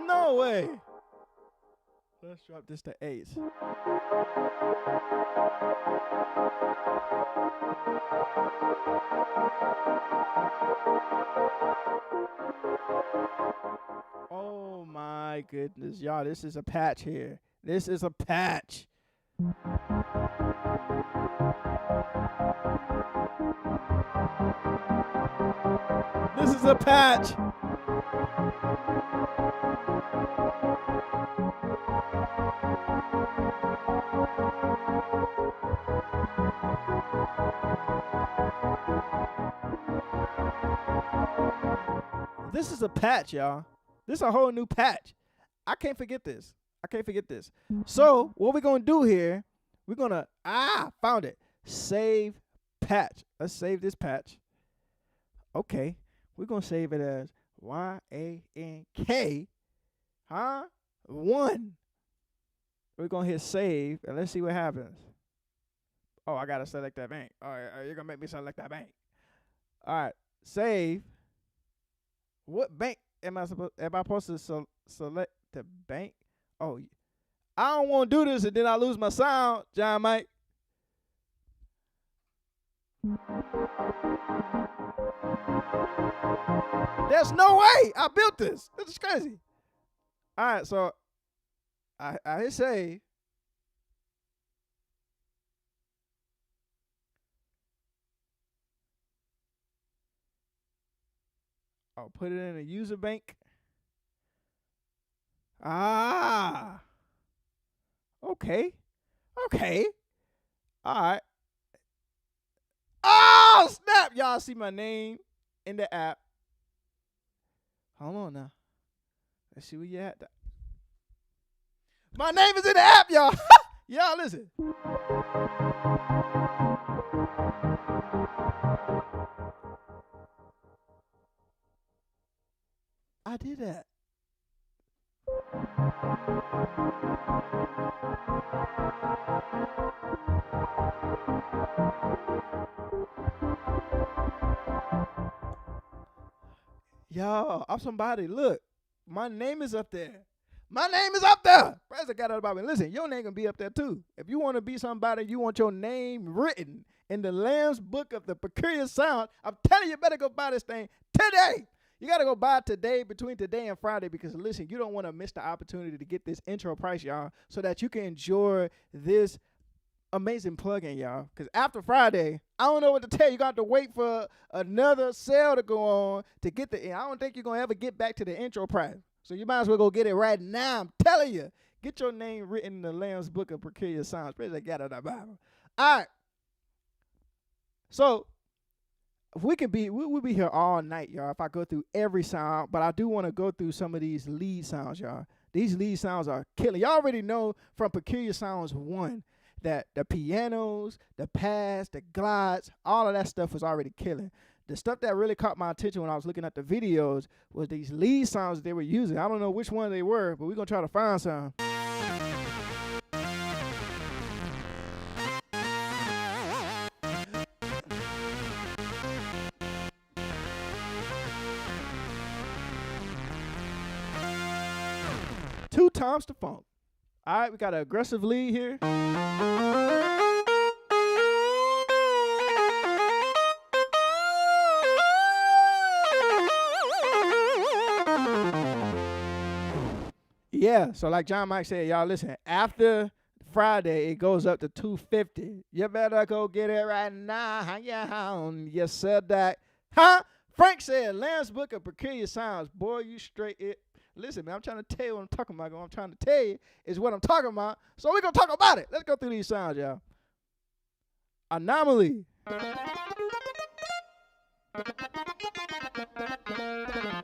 No way. Let's drop this to 8. Oh my goodness, y'all, this is a patch here. This is a patch. This is a patch. This is a patch, y'all. This is a whole new patch. I can't forget this. So what we're going to do here, we're going to, found it. Save patch. Let's save this patch. Okay. We're going to save it as YANK, 1. We're going to hit save, and let's see what happens. Oh, I got to select that bank. All right, you're going to make me select that bank. All right, save. What bank am I supposed to select the bank? Oh, I don't want to do this and then I lose my sound, John Mike. There's no way I built this. This is crazy. All right, so I hit save. I'll put it in a user bank. Ah. Okay. Okay. All right. Oh, snap. Y'all see my name in the app. Hold on now. Let's see where you at. My name is in the app, y'all. Y'all listen. I did that. Y'all, I'm somebody. Look, my name is up there. My name is up there. President got out about me. Listen, your name can be up there too. If you want to be somebody, you want your name written in the Lamb's Book of the Peculiar Sound, I'm telling you, better go buy this thing today. You got to go buy it today, between today and Friday, because, listen, you don't want to miss the opportunity to get this intro price, y'all, so that you can enjoy this amazing plugin, y'all. Because after Friday, I don't know what to tell you. You got to wait for another sale to go on to get the. I don't think you're gonna ever get back to the intro price. So you might as well go get it right now. I'm telling you, get your name written in the Lamb's Book of Peculiar Sounds. Praise the God of the Bible. All right. So if we can be, we'll be here all night, y'all. If I go through every sound, but I do want to go through some of these lead sounds, y'all. These lead sounds are killing. Y'all already know from Peculiar Sounds 1. That the pianos, the pads, the glides, all of that stuff was already killing. The stuff that really caught my attention when I was looking at the videos was these lead sounds they were using. I don't know which one they were, but we're going to try to find some. Two times the funk. All right, we got an aggressive lead here. Yeah, so like John Mike said, y'all listen, after Friday, it goes up to $250. You better go get it right now. Yeah, yes, sir, that. Huh? Frank said, Lamb's Book of Peculiar Sounds. Boy, you straight it. Listen, man, I'm trying to tell you what I'm talking about. What I'm trying to tell you is what I'm talking about. So we're going to talk about it. Let's go through these sounds, y'all. Anomaly.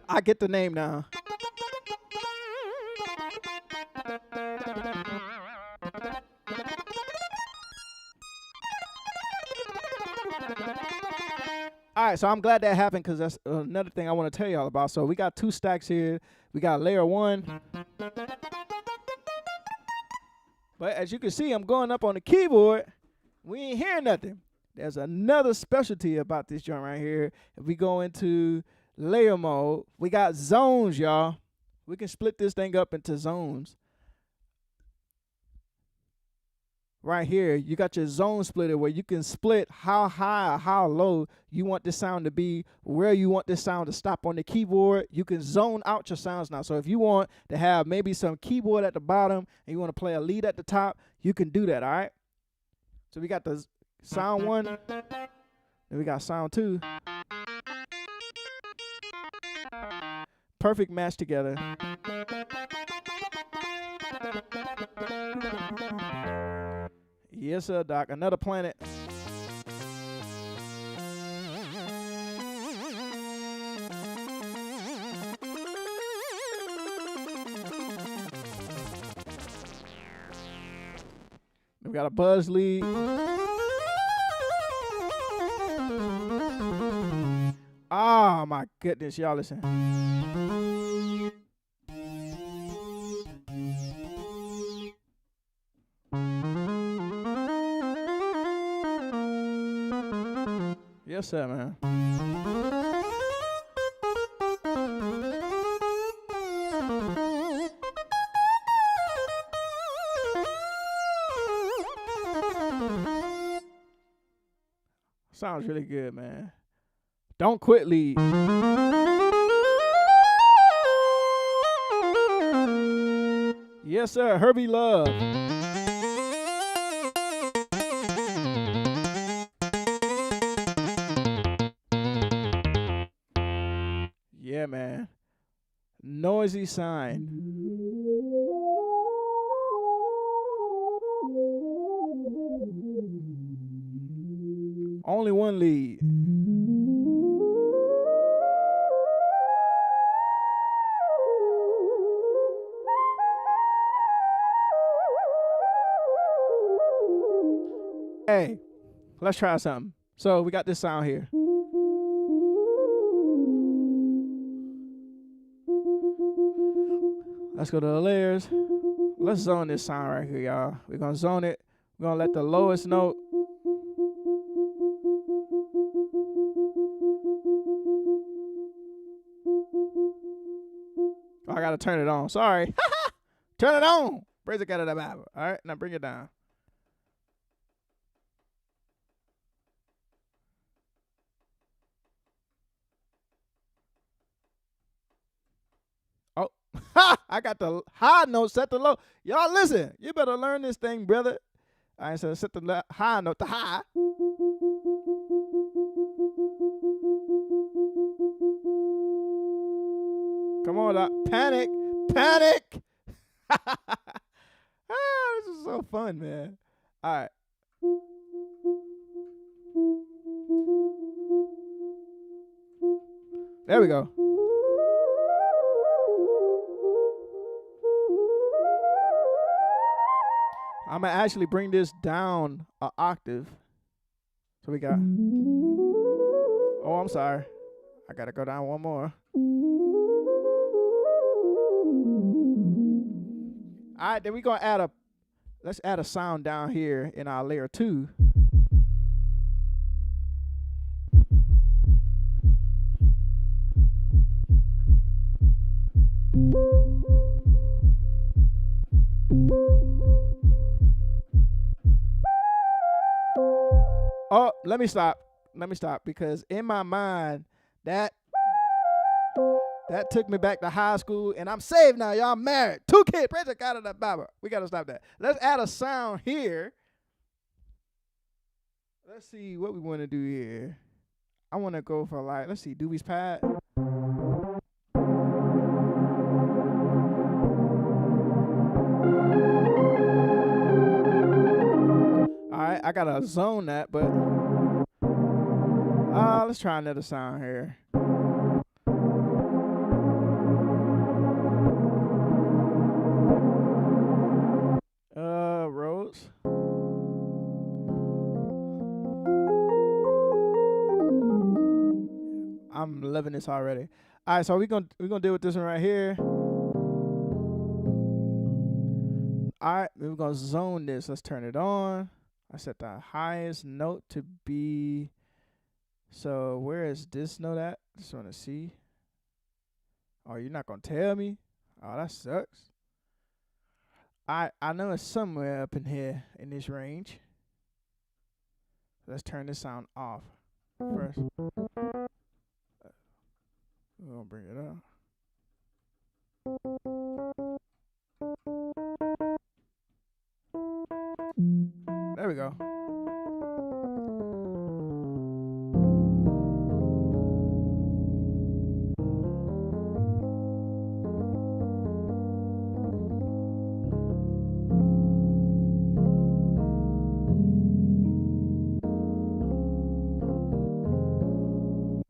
I get the name now. All right, so I'm glad that happened because that's another thing I want to tell y'all about. So we got two stacks here. We got layer 1. But as you can see, I'm going up on the keyboard. We ain't hearing nothing. There's another specialty about this joint right here. If we go into layer mode, we got zones, y'all. We can split this thing up into zones. Right here, you got your zone splitter where you can split how high or how low you want this sound to be, where you want this sound to stop on the keyboard. You can zone out your sounds now. So if you want to have maybe some keyboard at the bottom and you want to play a lead at the top, you can do that, all right? So we got the sound 1, then we got sound 2. Perfect match together. Yes, sir, Doc. Another planet. We got a buzz lead. Oh, my goodness. Y'all listen. Yes, sir, man. Sounds really good, man. Don't quit lead. Yes, sir. Herbie Love. Yeah, noisy sign. Only one lead. Hey, let's try something. So we got this sound here. Let's go to the layers. Let's zone this sound right here, y'all. We're going to zone it. We're going to let the lowest note. Oh, I got to turn it on. Sorry. Turn it on. Praise the God of the Bible. All right, now bring it down. Oh, I got the high note set to low. Y'all listen. You better learn this thing, brother. I ain't said set the high note to high. Come on, Doc. Panic. Panic. This is so fun, man. All right. There we go. I'm going to actually bring this down an octave. So we got... Oh, I'm sorry. I got to go down one more. All right, then we're going to add let's add a sound down here in our layer 2. Oh, let me stop because in my mind that took me back to high school, and I'm saved now. Y'all married. 2 kids. Praise the God of the Bible. We got to stop that. Let's add a sound here. Let's see what we want to do here. I want to go for let's see, Doobie's pad. All right, I got to zone that, but let's try another sound here. Rhodes. I'm loving this already. All right, so we're gonna deal with this one right here. All right, we're gonna zone this. Let's turn it on. I set the highest note to be. So where is this note at? Just want to see. Oh, you're not gonna tell me? Oh, that sucks. I know it's somewhere up in here in this range. Let's turn this sound off first. We're gonna bring it up. There we go.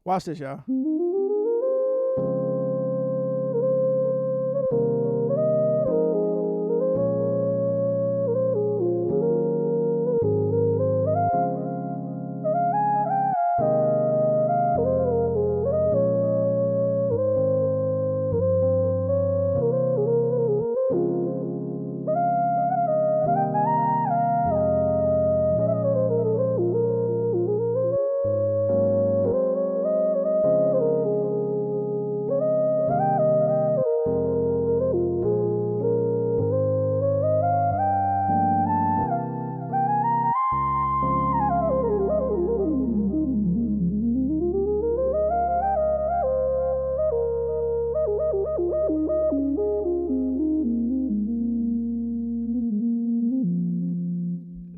Watch this, y'all.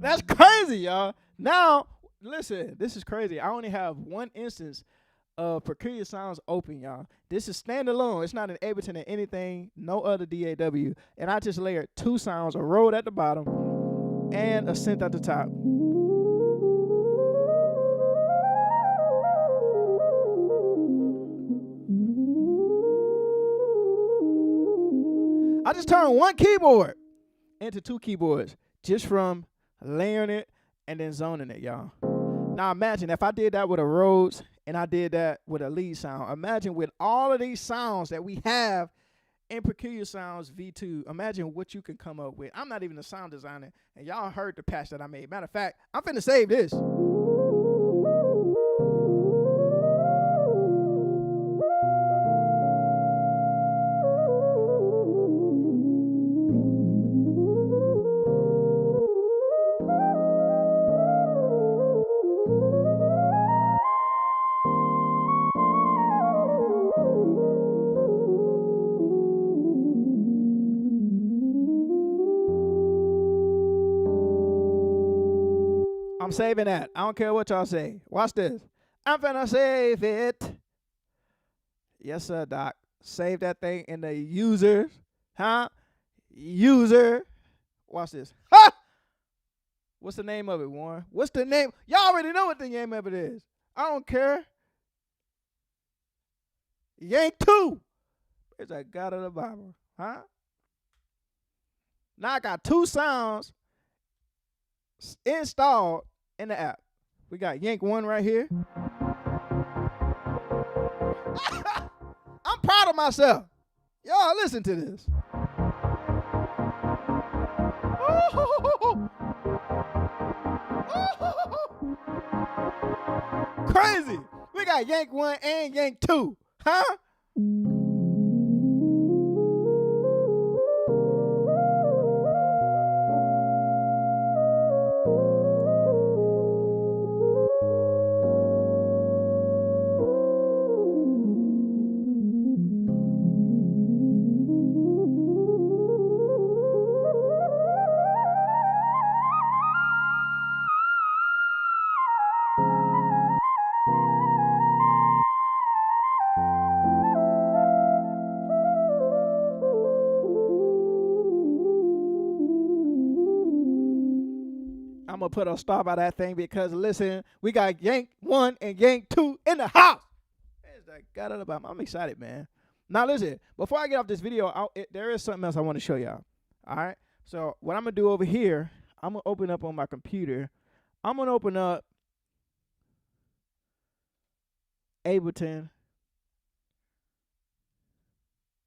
That's crazy, y'all. Now, listen, this is crazy. I only have one instance of Peculiar Sounds Open, y'all. This is standalone. It's not an Ableton or anything, no other DAW. And I just layered 2 sounds, a Rode at the bottom and a synth at the top. I just turned 1 keyboard into 2 keyboards just from layering it and then zoning it, y'all. Now imagine if I did that with a Rhodes and I did that with a lead sound. Imagine with all of these sounds that we have in Peculiar Sounds V2, imagine what you can come up with. I'm not even a sound designer, and y'all heard the patch that I made. Matter of fact, I'm finna save this. I'm saving that. I don't care what y'all say. Watch this. I'm finna save it. Yes, sir, Doc. Save that thing in the users. Huh? User. Watch this. Ha! What's the name of it, Warren? What's the name? Y'all already know what the name of it is. I don't care. Yank 2. It's a God of the Bible. Huh? Now I got 2 sounds installed in the app. We got Yank 1 right here. I'm proud of myself. Y'all listen to this. Crazy. We got Yank 1 and Yank 2. Huh? I'm going to put a stop by that thing because, listen, we got Yank 1 and Yank 2 in the house. I'm excited, man. Now, listen, before I get off this video, there is something else I want to show y'all. All right? So what I'm going to do over here, I'm going to open up on my computer. I'm going to open up Ableton.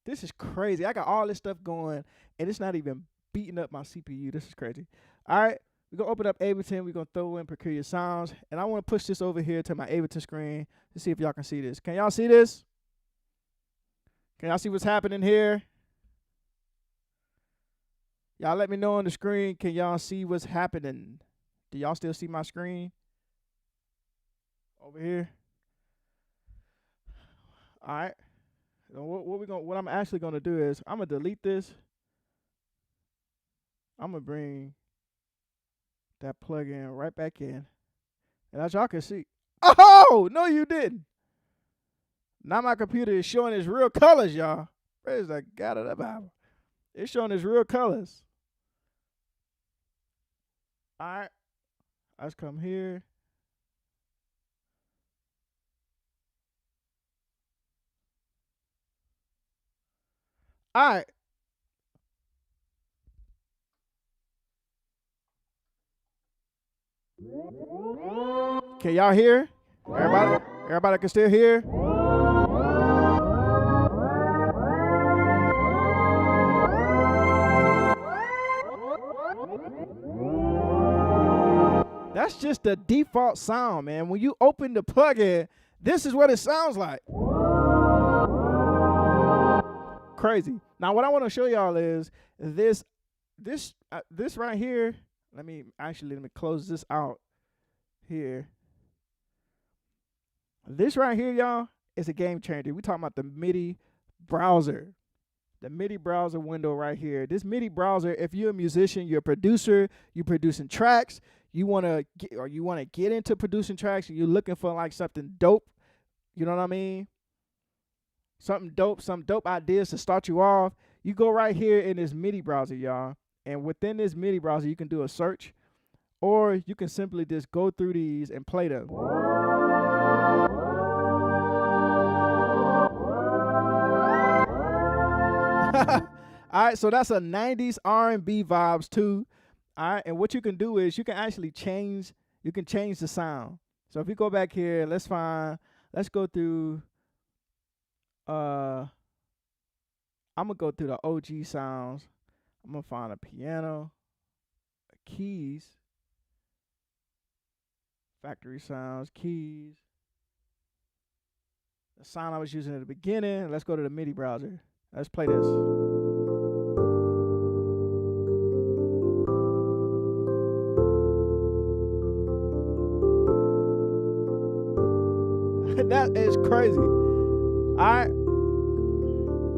This is crazy. I got all this stuff going, and it's not even beating up my CPU. This is crazy. All right? We're going to open up Ableton. We're going to throw in Peculiar Sounds. And I want to push this over here to my Ableton screen to see if y'all can see this. Can y'all see this? Can y'all see what's happening here? Y'all let me know on the screen. Can y'all see what's happening? Do y'all still see my screen? Over here. All right. What I'm actually going to do is I'm going to delete this. I'm going to bring that plug-in right back in. And as y'all can see, oh, no you didn't. Now my computer is showing its real colors, y'all. Praise the God of the Bible. It's showing its real colors. All right. Let's come here. All right. Can y'all hear? Everybody can still hear? That's just the default sound, man. When you open the plugin, this is what it sounds like. Crazy. Now, what I want to show y'all is this right here. Let me close this out here. This right here, y'all, is a game changer. We talking about the Midi browser. The Midi browser window right here. This Midi browser, if you're a musician, you're a producer, you're producing tracks, you want to get into producing tracks and you're looking for like something dope, you know what I mean? Some dope ideas to start you off. You go right here in this Midi browser, y'all. And within this Midi browser, you can do a search, or you can simply just go through these and play them. All right, so that's a 90s R&B vibes too. All right, and what you can do is you can actually change the sound. So if you go back here, let's go through I'm gonna go through the OG sounds. I'm gonna find a piano, keys, factory sounds, keys, the sound I was using at the beginning. Let's go to the Midi browser. Let's play this. That is crazy. All right.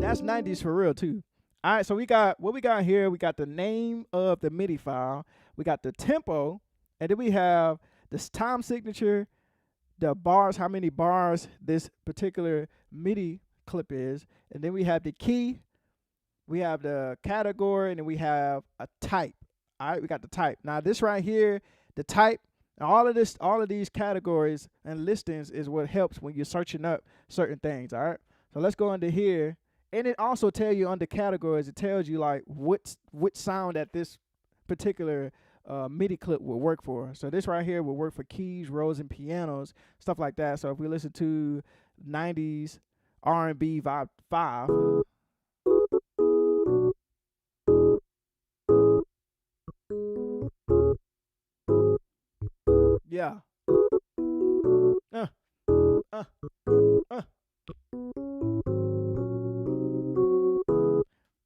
That's 90s for real too. All right, so we got what we got here. We got the name of the MIDI file. We got the tempo, and then we have this time signature, the bars, how many bars this particular MIDI clip is, and then we have the key, we have the category, and then we have a type. All right, we got the type. Now this right here, the type, all of these categories and listings is what helps when you're searching up certain things. All right, so let's go into here. And it also tells you under categories, it tells you like which sound that this particular MIDI clip will work for. So this right here will work for keys, rolls, and pianos, stuff like that. So if we listen to 90s R&B vibe 5. Yeah.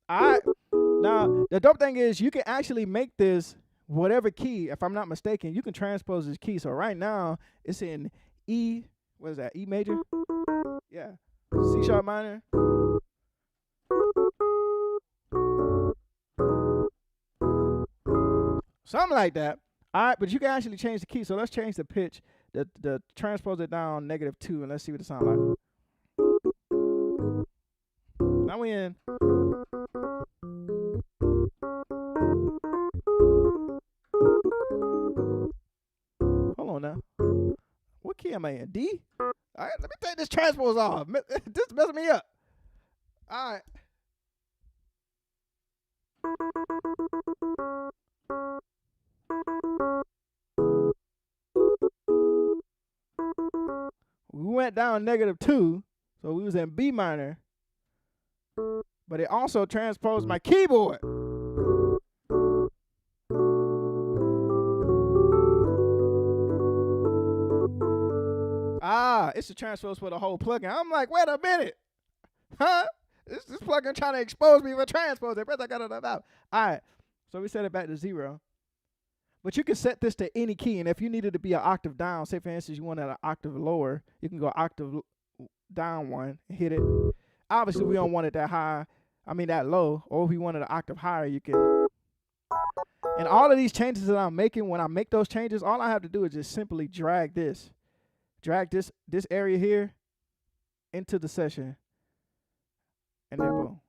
Alright. Now, the dope thing is you can actually make this whatever key. If I'm not mistaken, you can transpose this key. So right now, it's in E, what is that, E major? Yeah. C sharp minor. Something like that. Alright, but you can actually change the key. So let's change the pitch, the transpose it down -2, and let's see what it sounds like. Now we in. Hold on now. What key am I in? D? All right, let me take this transpose off. This is messing me up. All right. We went down -2, so we was in B minor. But it also transposed my keyboard. It's a transpose for the whole plugin. I'm like, wait a minute. Huh? This plugin trying to expose me for transpose. First I got it out. All right. So we set it back to 0. But you can set this to any key. And if you needed to be an octave down, say for instance you wanted an octave lower, you can go octave down 1 and hit it. Obviously we don't want it that high. I mean that low. Or if we wanted an octave higher, you can. And all of these changes that I'm making, when I make those changes, all I have to do is just simply drag this area here into the session, and then boom.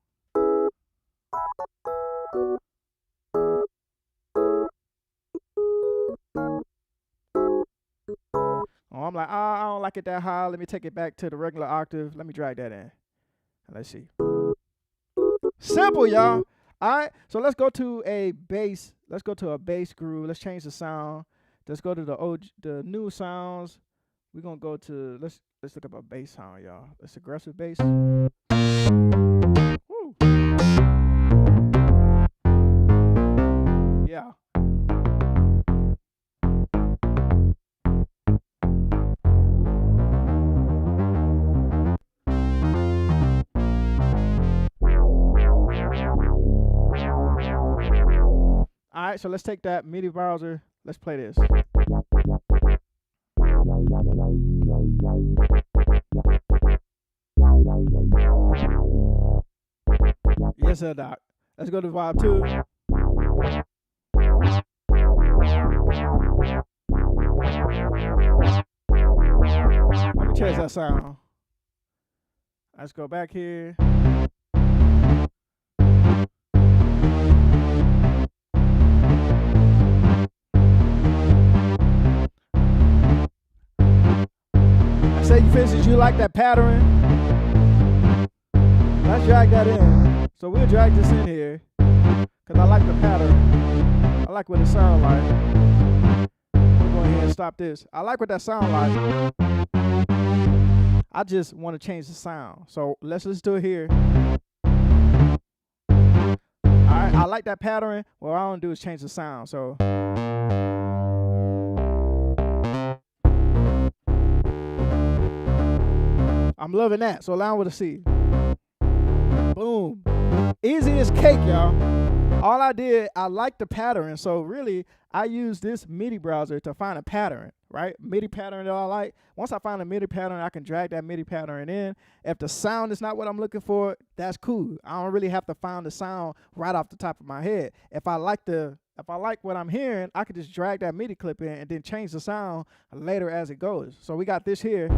Oh, I'm like, I don't like it that high. Let me take it back to the regular octave. Let me drag that in. Let's see. Simple, y'all. All right, so let's go to a bass. Let's go to a bass groove. Let's change the sound. Let's go to the new sounds. We're gonna go to let's look up a bass sound, y'all. It's aggressive bass. Woo. Yeah. All right, so let's take that MIDI browser. Let's play this. Yes, sir, Doc. Let's go to vibe 2. Let me change that sound. Let's go back here. I say you finish, you like that pattern. Let's drag that in. So we'll drag this in here because I like the pattern. I like what it sounds like. We'll go ahead and stop this. I like what that sounds like. I just want to change the sound. So let's listen to it here. Alright, I like that pattern. What I want to do is change the sound. So I'm loving that. So allow me to see. Boom. Easy as cake, y'all. All I did, I like the pattern. So really, I use this MIDI browser to find a pattern, right? MIDI pattern that I like. Once I find a MIDI pattern, I can drag that MIDI pattern in. If the sound is not what I'm looking for, that's cool. I don't really have to find the sound right off the top of my head. If I like what I'm hearing, I can just drag that MIDI clip in and then change the sound later as it goes. So we got this here.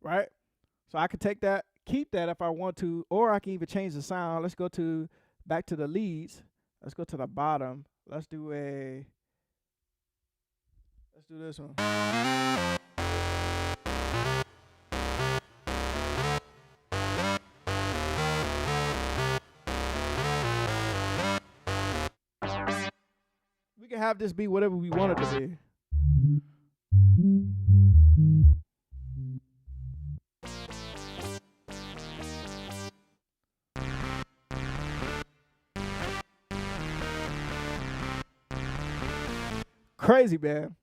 Right? So I can take that, keep that if I want to, or I can even change the sound. Let's go back to the leads. Let's go to the bottom. Let's do this one. We can have this be whatever we want it to be. Crazy, man.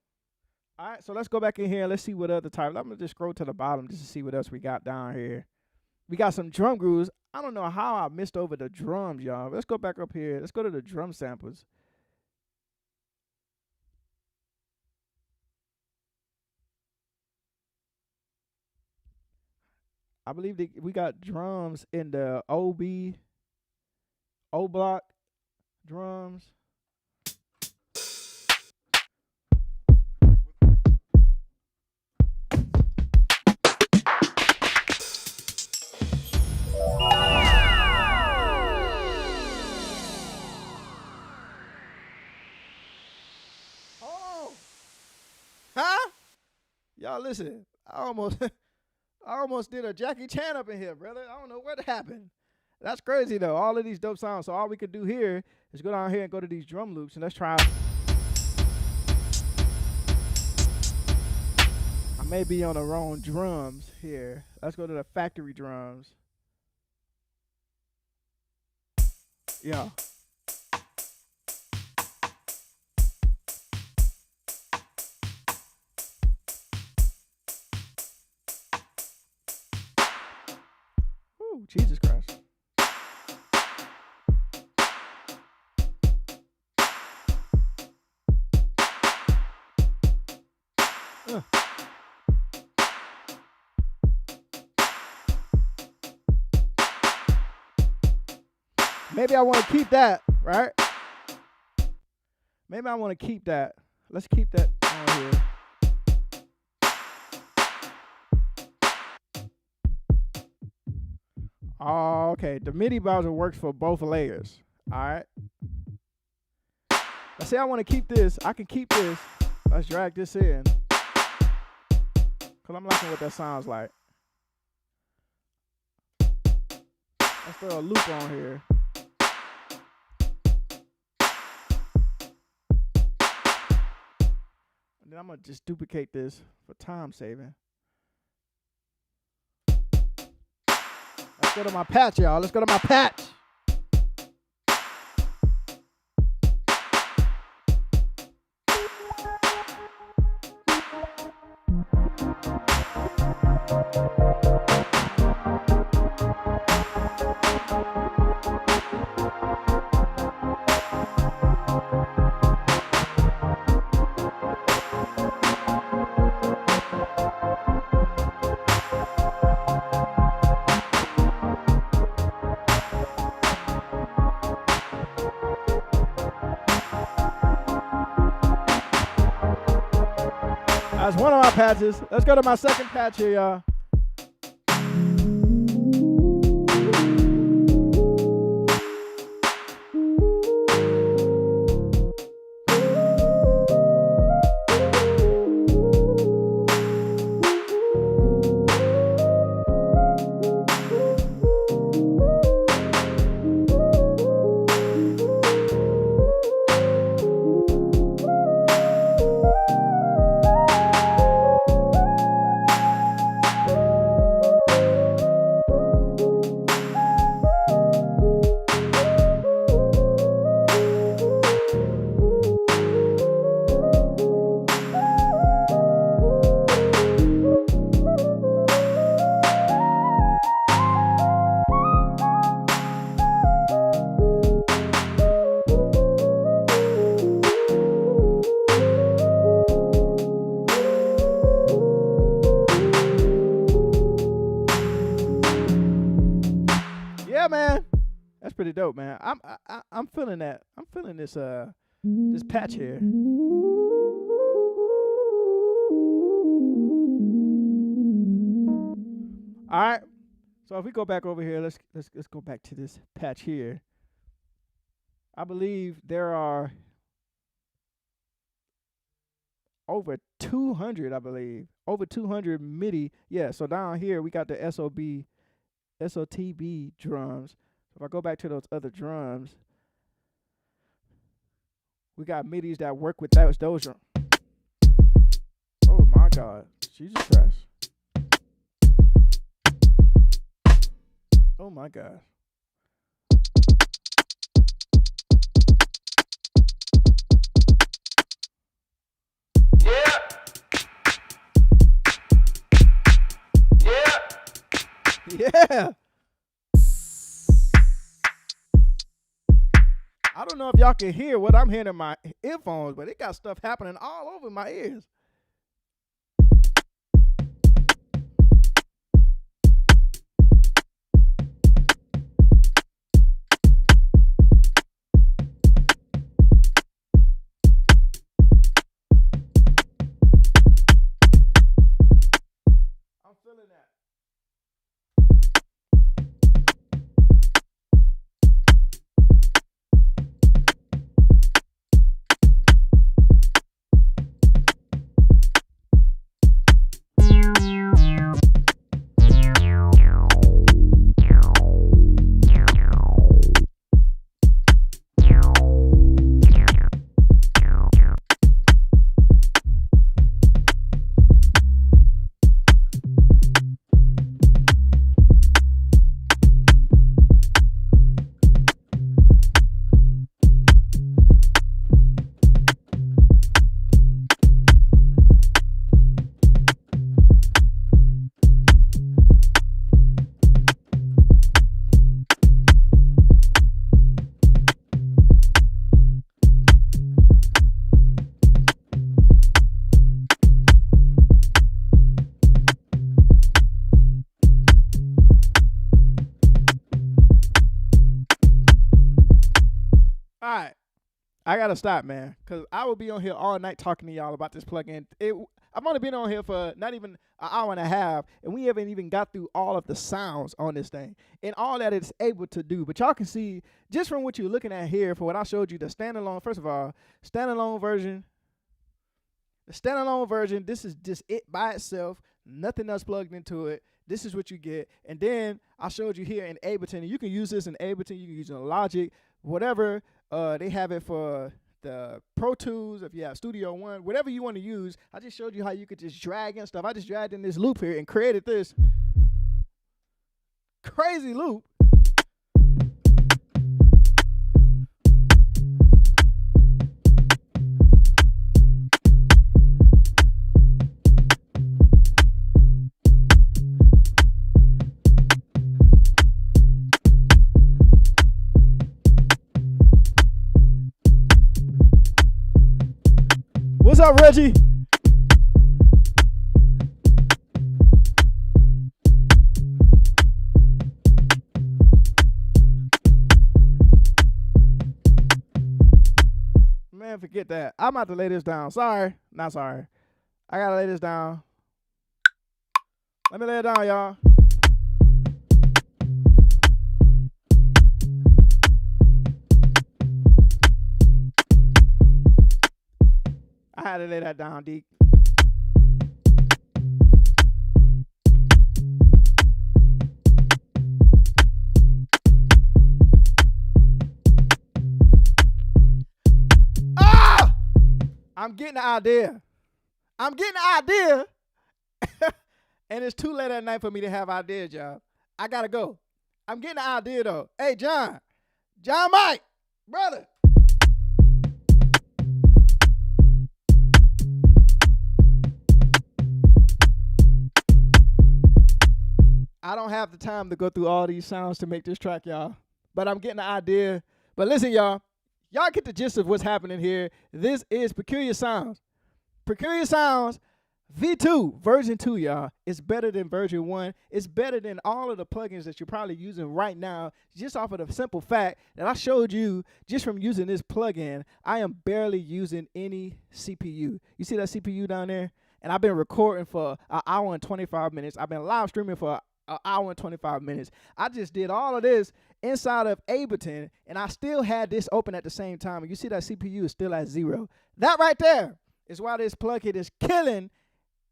All right, so let's go back in here. Let's see what other type. I'm going to just scroll to the bottom just to see what else we got down here. We got some drum grooves. I don't know how I missed over the drums, y'all. Let's go back up here. Let's go to the drum samples. I believe we got drums in the O block drums. Y'all listen, I almost did a Jackie Chan up in here, brother. I don't know what happened. That's crazy though. All of these dope sounds. So all we could do here is go down here and go to these drum loops and let's try. I may be on the wrong drums here. Let's go to the factory drums. Yeah. Jesus Christ. Maybe I want to keep that, right? Maybe I want to keep that. Let's keep that on here. Oh, okay. The MIDI browser works for both layers. All right. Let's say I want to keep this. I can keep this. Let's drag this in. Because I'm liking what that sounds like. Let's throw a loop on here. And then I'm going to just duplicate this for time saving. Let's go to my patch, y'all. Let's go to my patch. That's one of my patches. Let's go to my second patch here, y'all. Yeah, man, that's pretty dope, man. I'm feeling that. I'm feeling this this patch here. All right. So if we go back over here, let's go back to this patch here. I believe there are over 200, I believe. Over 200 MIDI. Yeah, so down here we got the SOTB drums. If I go back to those other drums, we got MIDIs that work with those drums. Oh my God. Jesus Christ. Oh my God. Yeah. I don't know if y'all can hear what I'm hearing in my earphones, but it got stuff happening all over my ears. I'm feeling that. All right, I gotta stop, man, because I will be on here all night talking to y'all about this plugin. I've only been on here for not even an hour and a half, and we haven't even got through all of the sounds on this thing and all that it's able to do. But y'all can see just from what you're looking at here, for what I showed you, the standalone. First of all, standalone version. The standalone version. This is just it by itself. Nothing else plugged into it. This is what you get. And then I showed you here in Ableton. And you can use this in Ableton. You can use it in Logic, whatever. They have it for the Pro Tools, if you have Studio One, whatever you want to use. I just showed you how you could just drag in stuff. I just dragged in this loop here and created this crazy loop. What's up, Reggie? Man, forget that. I'm about to lay this down. Sorry. Not sorry. I gotta lay this down. Let me lay it down, y'all. I had to lay that down, Deke. Ah! I'm getting the idea. And it's too late at night for me to have ideas, y'all. I gotta go. I'm getting the idea, though. Hey, John Mike, brother. I don't have the time to go through all these sounds to make this track, y'all. But I'm getting the idea. But listen, y'all. Y'all get the gist of what's happening here. This is Peculiar Sounds. Peculiar Sounds V2, version 2, y'all. It's better than version 1. It's better than all of the plugins that you're probably using right now, just off of the simple fact that I showed you just from using this plugin, I am barely using any CPU. You see that CPU down there? And I've been recording for an hour and 25 minutes. I've been live streaming for an hour and 25 minutes. I just did all of this inside of Ableton, and I still had this open at the same time. And you see that CPU is still at 0. That right there is why this plugin is killing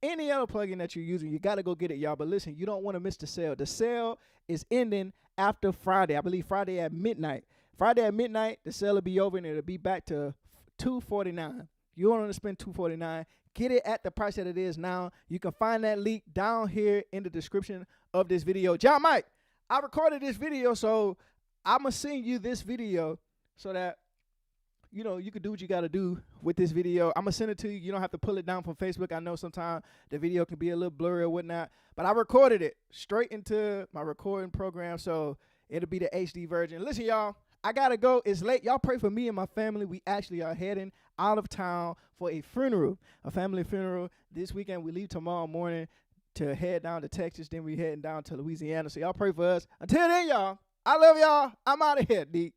any other plugin that you're using. You got to go get it, y'all. But listen, you don't want to miss the sale. The sale is ending after Friday. I believe Friday at midnight. Friday at midnight, the sale will be over, and it'll be back to $249. You don't want to spend $249. Get it at the price that it is now. You can find that link down here in the description of this video. John Mike, I recorded this video, so I'm going to send you this video so that, you know, you can do what you got to do with this video. I'm going to send it to you. You don't have to pull it down from Facebook. I know sometimes the video can be a little blurry or whatnot, but I recorded it straight into my recording program, so it'll be the HD version. Listen, y'all, I got to go. It's late. Y'all pray for me and my family. We actually are heading out of town for a funeral, a family funeral. This weekend, we leave tomorrow morning to head down to Texas. Then we heading down to Louisiana. So y'all pray for us. Until then, y'all, I love y'all. I'm out of here, D.